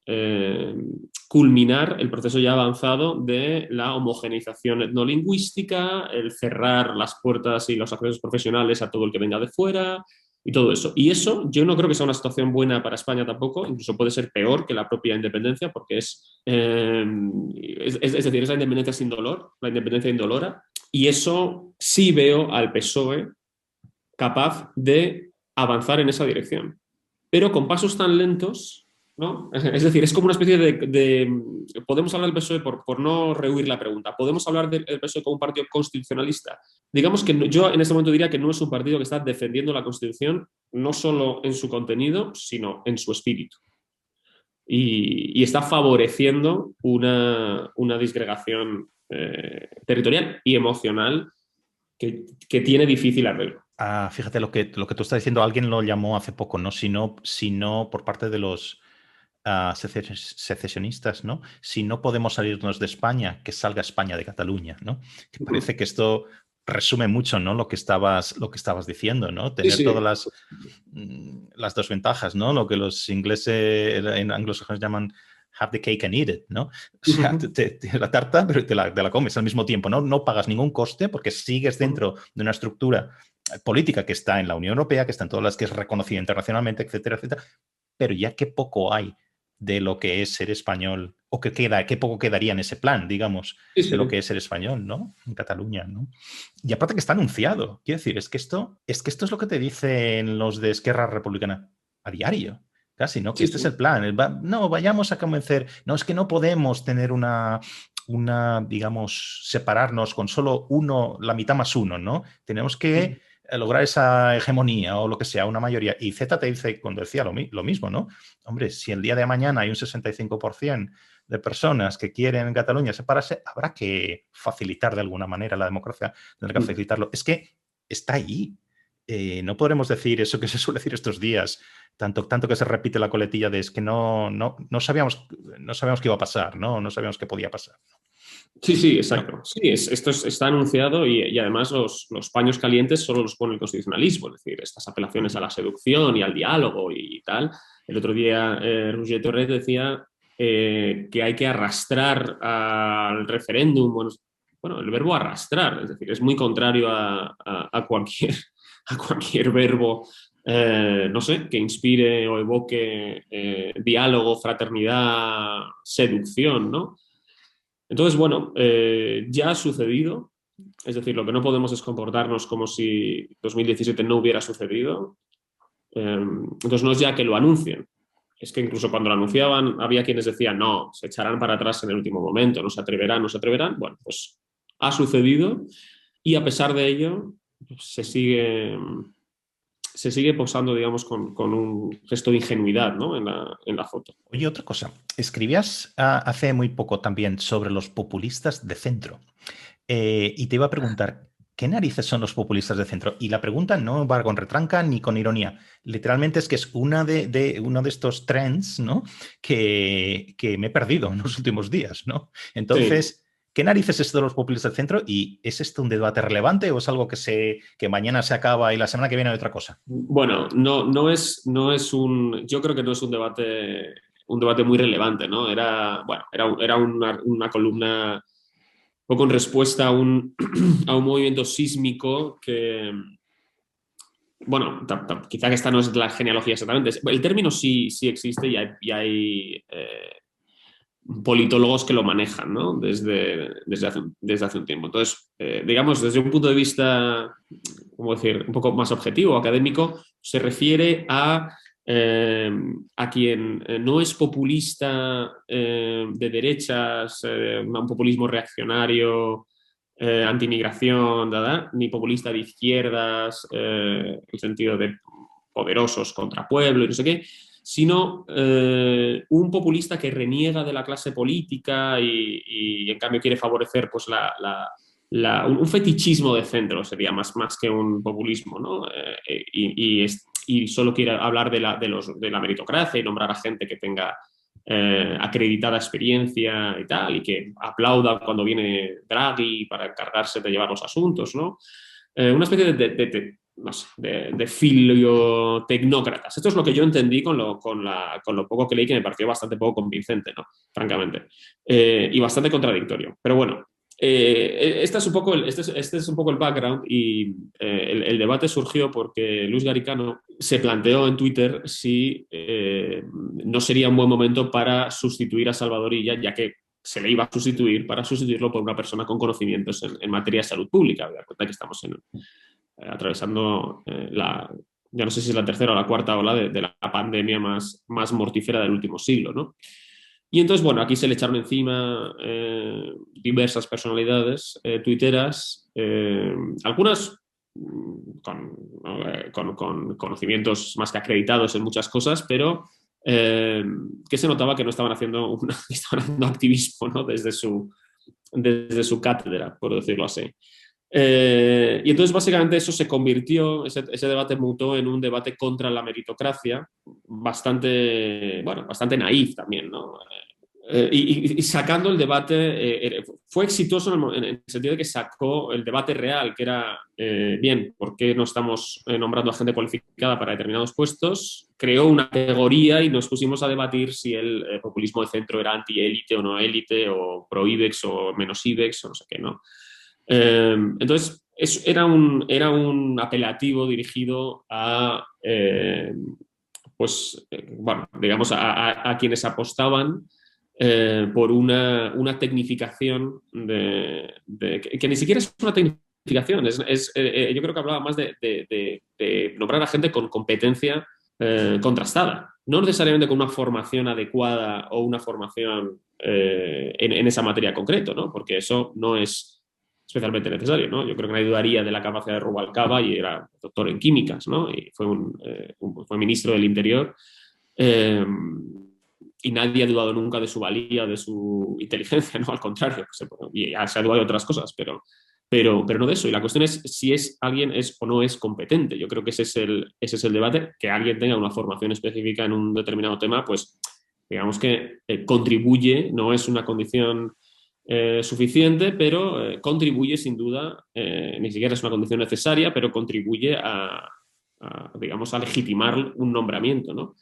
culminar el proceso ya avanzado de la homogeneización etnolingüística, el cerrar las puertas y los accesos profesionales a todo el que venga de fuera y todo eso. Y eso yo no creo que sea una situación buena para España tampoco, incluso puede ser peor que la propia independencia, porque es decir, es la independencia sin dolor, la independencia indolora, y eso sí veo al PSOE capaz de avanzar en esa dirección, pero con pasos tan lentos, ¿no? Es decir, es como una especie podemos hablar del PSOE por no rehuir la pregunta, podemos hablar del PSOE como un partido constitucionalista. Digamos que yo en este momento diría que no es un partido que está defendiendo la Constitución no solo en su contenido, sino en su espíritu. Y está favoreciendo una disgregación territorial y emocional que tiene difícil arreglo. Fíjate lo que tú estás diciendo, alguien lo llamó hace poco, ¿no? Si no por parte de los secesionistas, ¿no? Si no podemos salirnos de España, que salga España de Cataluña, ¿no? Que parece que esto resume mucho, ¿no? Lo que estabas diciendo, ¿no? Sí, Tener sí. todas las dos ventajas, ¿no? Lo que los ingleses en anglosajones llaman have the cake and eat it, ¿no? O sea, la tarta, pero te la comes al mismo tiempo, ¿no? No pagas ningún coste porque sigues dentro de una estructura política que está en la Unión Europea, que está en todas las que es reconocida internacionalmente, etcétera, etcétera. Pero ya qué poco hay de lo que es ser español, o qué poco quedaría en ese plan, digamos, Sí, de lo sí. que es ser español, ¿no? En Cataluña, ¿no? Y aparte que está anunciado. Quiero decir, es que esto es lo que te dicen los de Esquerra Republicana a diario, casi, ¿no? Que Sí, este es el sí. plan. No, vayamos a convencer. No, es que no podemos tener digamos, separarnos con solo uno, la mitad más uno, ¿no? Tenemos que lograr esa hegemonía o lo que sea, una mayoría. Y Z te dice, cuando decía lo mismo, ¿no? Hombre, si el día de mañana hay un 65% de personas que quieren en Cataluña separarse, habrá que facilitar de alguna manera la democracia, tendrá que facilitarlo. Es que está ahí. No podremos decir eso que se suele decir estos días, tanto que se repite la coletilla de es que no sabíamos qué iba a pasar, ¿no? No sabíamos qué podía pasar. Sí, sí, No. exacto. Sí, esto está anunciado y además los paños calientes solo los pone el constitucionalismo, es decir, estas apelaciones a la seducción y al diálogo y tal. El otro día Roger Torres decía que hay que arrastrar al referéndum. Bueno, el verbo arrastrar, es decir, es muy contrario a cualquier, a cualquier verbo, no sé, que inspire o evoque diálogo, fraternidad, seducción, ¿no? Entonces, bueno, ya ha sucedido, es decir, lo que no podemos es comportarnos como si 2017 no hubiera sucedido. Entonces, no es ya que lo anuncien, es que incluso cuando lo anunciaban había quienes decían, no, se echarán para atrás en el último momento, no se atreverán, no se atreverán. Bueno, pues ha sucedido y a pesar de ello se sigue posando, digamos, con un gesto de ingenuidad, ¿no? en la foto. Oye, otra cosa. Escribías hace muy poco también sobre los populistas de centro. Y te iba a preguntar, ¿qué narices son los populistas de centro? Y la pregunta no va con retranca ni con ironía. Literalmente es que es uno de estos trends, ¿no? Que me he perdido en los últimos días, ¿no? Sí. Entonces, ¿qué narices es esto de los populistas de centro? ¿Y es esto un debate relevante o es algo que mañana se acaba y la semana que viene hay otra cosa? Bueno, yo creo que no es un debate muy relevante, ¿no? Era una columna un poco en respuesta a un movimiento sísmico que, bueno, quizá que esta no es la genealogía exactamente. El término sí existe y hay politólogos que lo manejan, ¿no? Desde hace un tiempo. Entonces, digamos, desde un punto de vista, ¿cómo decir?, un poco más objetivo, académico, se refiere a quien no es populista de derechas, un populismo reaccionario, antimigración, ni populista de izquierdas, en el sentido de poderosos contra pueblo y no sé qué, sino un populista que reniega de la clase política y en cambio quiere favorecer pues, un fetichismo de centro, sería más que un populismo, ¿no? Y solo quiere hablar de la meritocracia y nombrar a gente que tenga acreditada experiencia y tal, y que aplauda cuando viene Draghi para encargarse de llevar los asuntos, ¿no? Una especie no sé, de filio tecnócratas. Esto es lo que yo entendí con lo poco que leí, que me pareció bastante poco convincente, ¿no? Francamente. Y bastante contradictorio. Pero bueno, este es un poco el background y el debate surgió porque Luis Garicano se planteó en Twitter si no sería un buen momento para sustituir a Salvador Illa, ya que se le iba a sustituir para sustituirlo por una persona con conocimientos en materia de salud pública. Me da cuenta que estamos atravesando ya no sé si es la tercera o la cuarta ola de la pandemia más mortífera del último siglo, ¿no? Y entonces, bueno, aquí se le echaron encima diversas personalidades tuiteras, algunas con conocimientos más que acreditados en muchas cosas, pero que se notaba que no estaban estaban haciendo activismo, ¿no? desde su cátedra, por decirlo así. Y entonces básicamente eso se convirtió, ese debate mutó en un debate contra la meritocracia, bastante naif también, ¿no? Y sacando el debate, fue exitoso en el sentido de que sacó el debate real, que era, bien, ¿por qué no estamos nombrando a gente cualificada para determinados puestos? Creó una categoría y nos pusimos a debatir si el populismo de centro era anti-élite o no élite, o pro-IBEX o menos IBEX, o no sé qué, ¿no? Entonces, era un apelativo dirigido a, bueno, digamos, a quienes apostaban por una tecnificación que ni siquiera es una tecnificación, yo creo que hablaba más de nombrar a gente con competencia contrastada, no necesariamente con una formación adecuada o una formación en esa materia concreto, ¿no? Porque eso no es especialmente necesario, ¿no? Yo creo que nadie dudaría de la capacidad de Rubalcaba y era doctor en químicas, ¿no? Y fue ministro del Interior. Eh, y nadie ha dudado nunca de su valía, de su inteligencia, ¿no? Al contrario, y se ha dudado de otras cosas, pero no de eso. Y la cuestión es si alguien es o no es competente. Yo creo que ese es el debate. Que alguien tenga una formación específica en un determinado tema, pues digamos que contribuye, no es una condición suficiente, pero contribuye sin duda, ni siquiera es una condición necesaria, pero contribuye digamos, a legitimar un nombramiento, ¿no?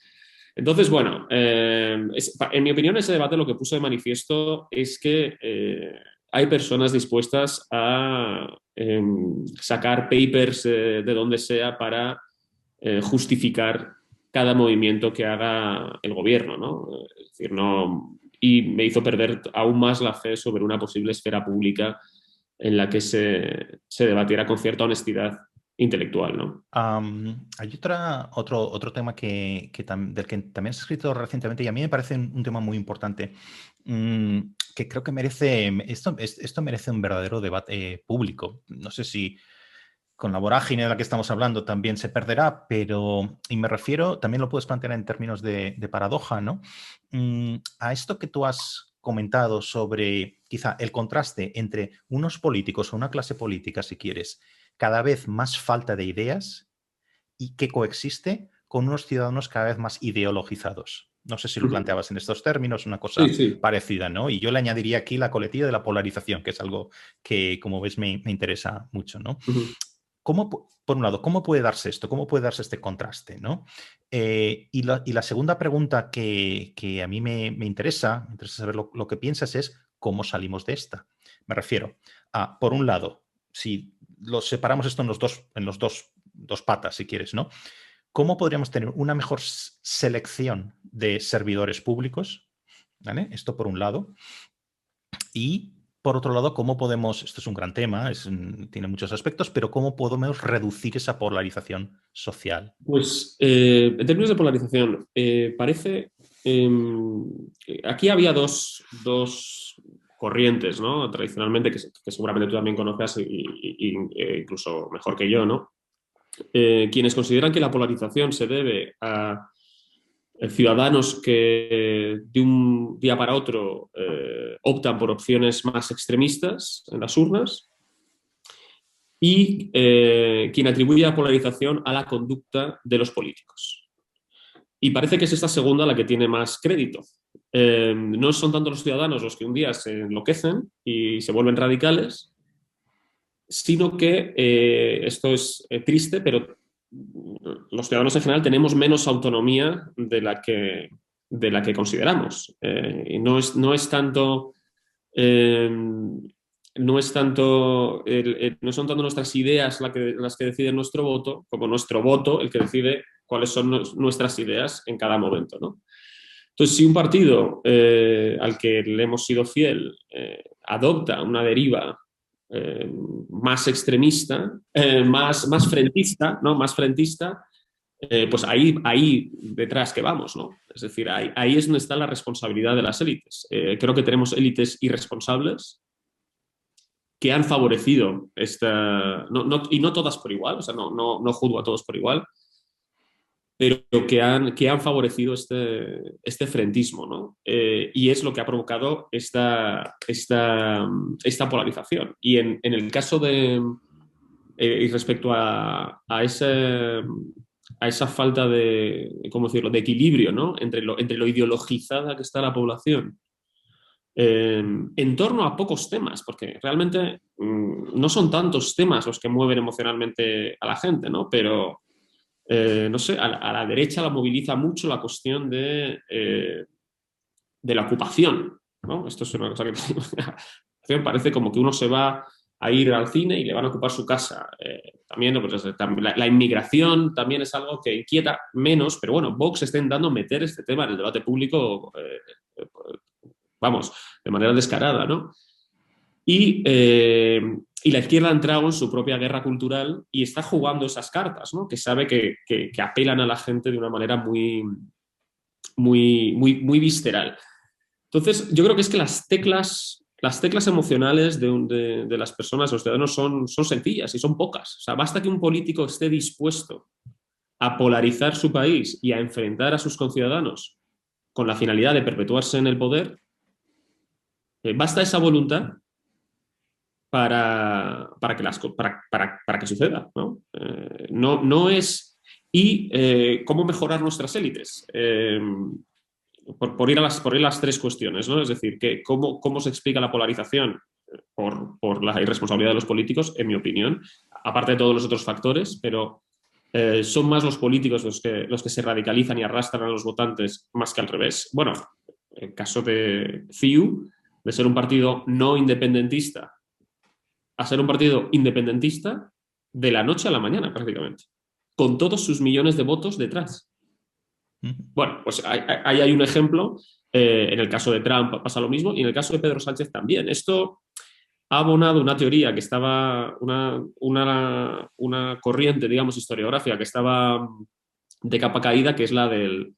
Entonces, bueno, en mi opinión ese debate lo que puso de manifiesto es que hay personas dispuestas a sacar papers de donde sea para justificar cada movimiento que haga el gobierno, ¿no? Es decir, no, y me hizo perder aún más la fe sobre una posible esfera pública en la que se debatiera con cierta honestidad intelectual, ¿no? Hay otro tema del que también se ha escrito recientemente y a mí me parece un tema muy importante, que creo que esto merece un verdadero debate público. No sé si con la vorágine de la que estamos hablando también se perderá, y me refiero, también lo puedes plantear en términos de paradoja, ¿no? A esto que tú has comentado sobre quizá el contraste entre unos políticos o una clase política, si quieres, cada vez más falta de ideas y que coexiste con unos ciudadanos cada vez más ideologizados. No sé si lo planteabas en estos términos, una cosa Sí, sí. parecida, ¿no? Y yo le añadiría aquí la coletilla de la polarización, que es algo que, como ves, me interesa mucho, ¿no? Uh-huh. Por un lado, ¿cómo puede darse esto? ¿Cómo puede darse este contraste? ¿No? Y la segunda pregunta que a mí me interesa saber lo que piensas es ¿cómo salimos de esta? Me refiero a, por un lado, si lo separamos esto en los dos patas, si quieres, ¿no? ¿Cómo podríamos tener una mejor selección de servidores públicos? ¿Vale? Esto por un lado. Y por otro lado, ¿cómo podemos, esto es un gran tema, tiene muchos aspectos, pero cómo podemos reducir esa polarización social? Pues en términos de polarización, parece... aquí había dos corrientes, ¿no? Tradicionalmente, que seguramente tú también conoces incluso mejor que yo, ¿no? Quienes consideran que la polarización se debe a ciudadanos que de un día para otro optan por opciones más extremistas en las urnas, y quien atribuye la polarización a la conducta de los políticos. Y parece que es esta segunda la que tiene más crédito. no son tanto los ciudadanos los que un día se enloquecen y se vuelven radicales, sino que esto es triste, pero los ciudadanos en general tenemos menos autonomía de la que consideramos. Y no es tanto... eh, no son tanto nuestras ideas las que deciden nuestro voto, como nuestro voto el que decide cuáles son nuestras ideas en cada momento, ¿no? Entonces, si un partido al que le hemos sido fiel adopta una deriva más extremista, más frentista, ¿no? Más frentista, pues ahí detrás que vamos, ¿no? Es decir, ahí es donde está la responsabilidad de las élites. Creo que tenemos élites irresponsables que han favorecido y no todas por igual, o sea, no juzgo a todos por igual, pero que han favorecido este frentismo, ¿no? Y es lo que ha provocado esta polarización. Y en el caso y respecto a esa falta de, ¿cómo decirlo?, de equilibrio, ¿no?, entre lo ideologizada que está la población en torno a pocos temas, porque realmente no son tantos temas los que mueven emocionalmente a la gente, ¿no? Pero, no sé, a la derecha la moviliza mucho la cuestión de la ocupación, ¿no? Esto es una cosa que parece como que uno se va a ir al cine y le van a ocupar su casa. También pues, la inmigración también es algo que inquieta menos, pero bueno, Vox está intentando meter este tema en el debate público, vamos, de manera descarada, ¿no? Y la izquierda ha entrado en su propia guerra cultural y está jugando esas cartas, ¿no? Que sabe que apelan a la gente de una manera muy, muy, muy, muy visceral. Entonces, yo creo que es que las teclas emocionales de las personas, los ciudadanos, son sencillas y son pocas. O sea, basta que un político esté dispuesto a polarizar su país y a enfrentar a sus conciudadanos con la finalidad de perpetuarse en el poder. Basta esa voluntad para que suceda, ¿no? No es... Y cómo mejorar nuestras élites. Por ir a las tres cuestiones, ¿no? Es decir, cómo se explica la polarización por la irresponsabilidad de los políticos, en mi opinión, aparte de todos los otros factores, pero son más los políticos los que se radicalizan y arrastran a los votantes más que al revés. Bueno, el caso de CiU, de ser un partido no independentista a ser un partido independentista de la noche a la mañana, prácticamente, con todos sus millones de votos detrás. Bueno, pues ahí hay un ejemplo. En el caso de Trump pasa lo mismo y en el caso de Pedro Sánchez también. Esto ha abonado una teoría que estaba, una corriente, digamos, historiográfica que estaba de capa caída, que es la del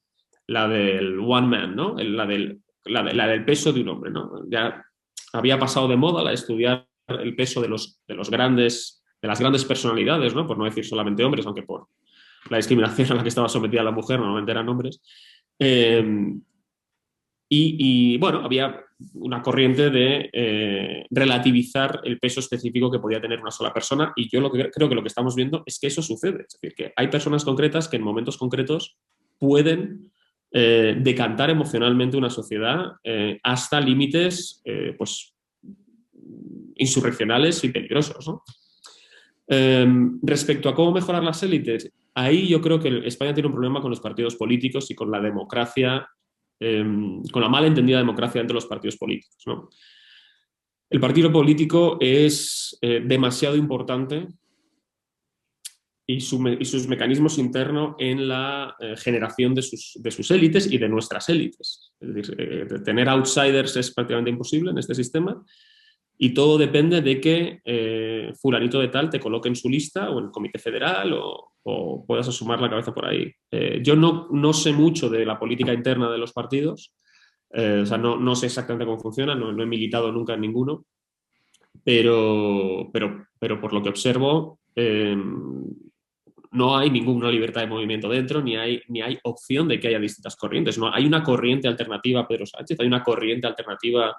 one man, ¿no? La del peso de un hombre, ¿no? Ya había pasado de moda la de estudiar el peso de las grandes personalidades, ¿no? Por no decir solamente hombres, aunque por la discriminación a la que estaba sometida la mujer normalmente eran hombres. Y bueno, había una corriente de relativizar el peso específico que podía tener una sola persona y yo creo que lo que estamos viendo es que eso sucede. Es decir, que hay personas concretas que en momentos concretos pueden decantar emocionalmente una sociedad hasta límites pues, insurreccionales y peligrosos, ¿no? Respecto a cómo mejorar las élites, ahí yo creo que España tiene un problema con los partidos políticos y con la democracia, con la mal entendida democracia entre los partidos políticos, ¿no? El partido político es demasiado importante y sus mecanismos internos en la generación de sus élites y de nuestras élites. Es decir, tener outsiders es prácticamente imposible en este sistema. Y todo depende de que fulanito de tal te coloque en su lista o en el comité federal o puedas asomar la cabeza por ahí. Yo no sé mucho de la política interna de los partidos, o sea, no sé exactamente cómo funciona, no he militado nunca en ninguno, pero por lo que observo, no hay ninguna libertad de movimiento dentro, ni hay opción de que haya distintas corrientes. No hay una corriente alternativa a Pedro Sánchez, hay una corriente alternativa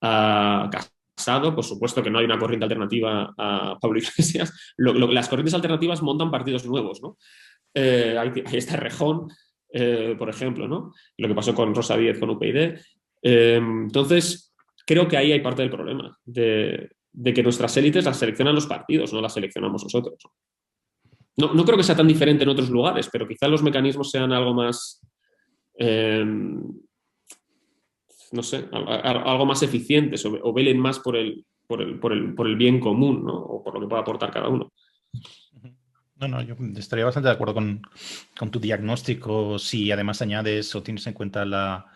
a Casado, por supuesto que no hay una corriente alternativa a Pablo Iglesias. Las corrientes alternativas montan partidos nuevos, ¿no? Ahí está Rejón, por ejemplo, ¿no? Lo que pasó con Rosa Díez con UPyD. Entonces, creo que ahí hay parte del problema, de que nuestras élites las seleccionan los partidos, no las seleccionamos nosotros. No, no creo que sea tan diferente en otros lugares, pero quizá los mecanismos sean algo más, no sé, algo más eficientes o velen más por el bien común, ¿no? O por lo que pueda aportar cada uno. No, no, yo estaría bastante de acuerdo con tu diagnóstico si además añades o tienes en cuenta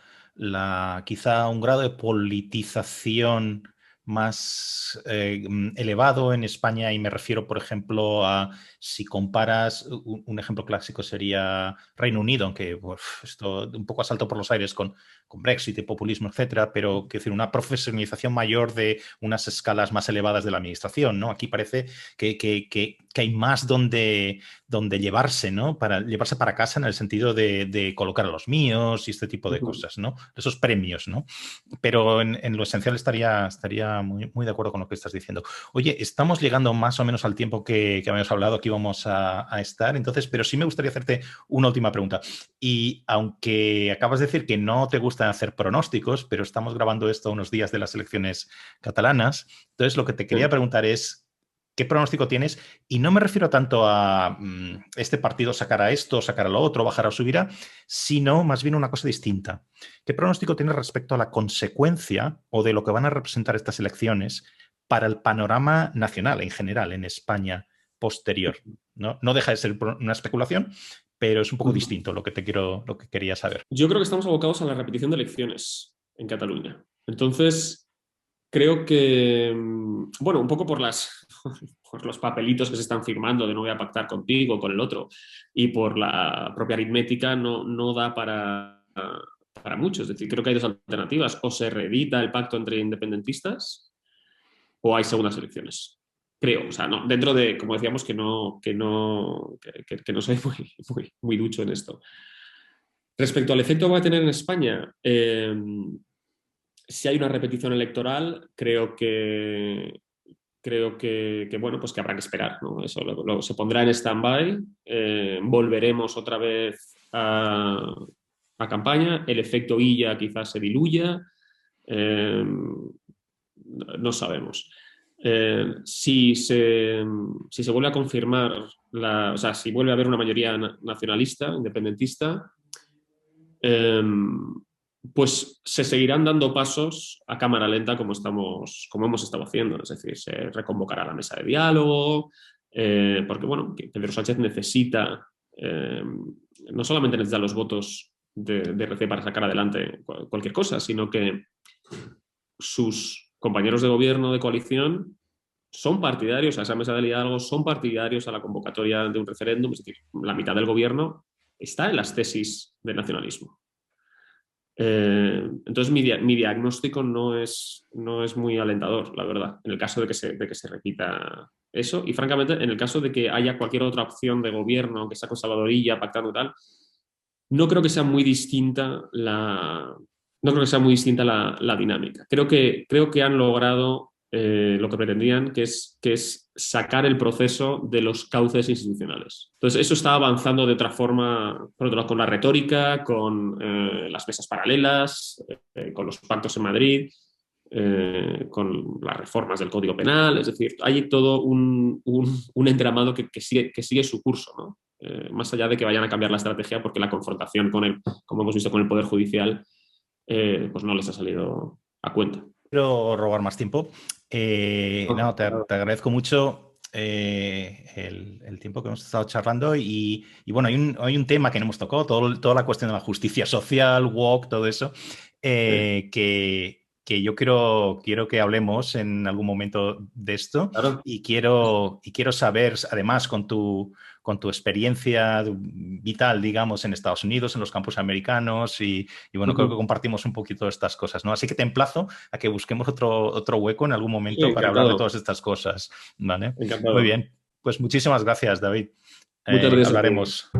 quizá un grado de politización más elevado en España, y me refiero, por ejemplo, a si comparas, un ejemplo clásico sería Reino Unido, aunque esto un poco a salto por los aires con Brexit y populismo, etcétera, pero quiero decir, una profesionalización mayor de unas escalas más elevadas de la administración, ¿no? Aquí parece que hay más donde llevarse, ¿no? Para llevarse para casa en el sentido de colocar a los míos y este tipo de cosas, ¿no? Esos premios, ¿no? Pero en lo esencial estaría muy, muy de acuerdo con lo que estás diciendo. Oye, estamos llegando más o menos al tiempo que habíamos hablado que íbamos a estar, entonces, pero sí me gustaría hacerte una última pregunta. Y aunque acabas de decir que no te gusta hacer pronósticos, pero estamos grabando esto unos días de las elecciones catalanas, entonces lo que te quería preguntar es, ¿qué pronóstico tienes? Y no me refiero tanto a este partido sacará esto, sacará lo otro, bajará o subirá, sino más bien una cosa distinta. ¿Qué pronóstico tienes respecto a la consecuencia o de lo que van a representar estas elecciones para el panorama nacional en general, en España posterior? No deja de ser una especulación, pero es un poco distinto lo que quería saber. Yo creo que estamos abocados a la repetición de elecciones en Cataluña. Entonces, creo que, bueno, un poco por los papelitos que se están firmando de no voy a pactar contigo, con el otro, y por la propia aritmética, no da para muchos. Es decir, creo que hay dos alternativas. O se reedita el pacto entre independentistas o hay segundas elecciones. Creo, o sea, no, dentro de, como decíamos, que no soy muy ducho en esto. Respecto al efecto que va a tener en España, si hay una repetición electoral, bueno, pues que habrá que esperar, ¿no? Eso se pondrá en stand-by, volveremos otra vez a campaña, el efecto Illa quizás se diluya, no sabemos. Si se vuelve a confirmar, o sea, si vuelve a haber una mayoría nacionalista, independentista, pues se seguirán dando pasos a cámara lenta como hemos estado haciendo. Es decir, se reconvocará la mesa de diálogo, porque bueno, Pedro Sánchez necesita, no solamente necesita los votos de RC para sacar adelante cualquier cosa, sino que sus compañeros de gobierno, de coalición, son partidarios a esa mesa de diálogo, son partidarios a la convocatoria de un referéndum. Es decir, la mitad del gobierno está en las tesis del nacionalismo. Entonces mi diagnóstico no es muy alentador, la verdad, en el caso de que se repita eso. Y francamente, en el caso de que haya cualquier otra opción de gobierno, aunque sea conservadorilla, pactando y tal, no creo que sea muy distinta la dinámica. Creo que han logrado lo que pretendían, que es sacar el proceso de los cauces institucionales. Entonces, eso está avanzando de otra forma, por otro lado, con la retórica, con las mesas paralelas, con los pactos en Madrid, con las reformas del Código Penal. Es decir, hay todo un entramado que sigue su curso, ¿no? Más allá de que vayan a cambiar la estrategia, porque la confrontación como hemos visto con el Poder Judicial, pues no les ha salido a cuenta. Quiero robar más tiempo. No, te agradezco mucho el tiempo que hemos estado charlando y bueno, hay un tema que no hemos tocado, toda la cuestión de la justicia social, woke, todo eso, que yo quiero que hablemos en algún momento de esto. Claro. Y quiero saber, además, con tu experiencia vital, digamos, en Estados Unidos, en los campus americanos y bueno, creo que compartimos un poquito estas cosas, ¿no? Así que te emplazo a que busquemos otro hueco en algún momento para hablar de todas estas cosas, ¿vale? Encantado. Muy bien. Pues muchísimas gracias, David. Muchas gracias. Hablaremos.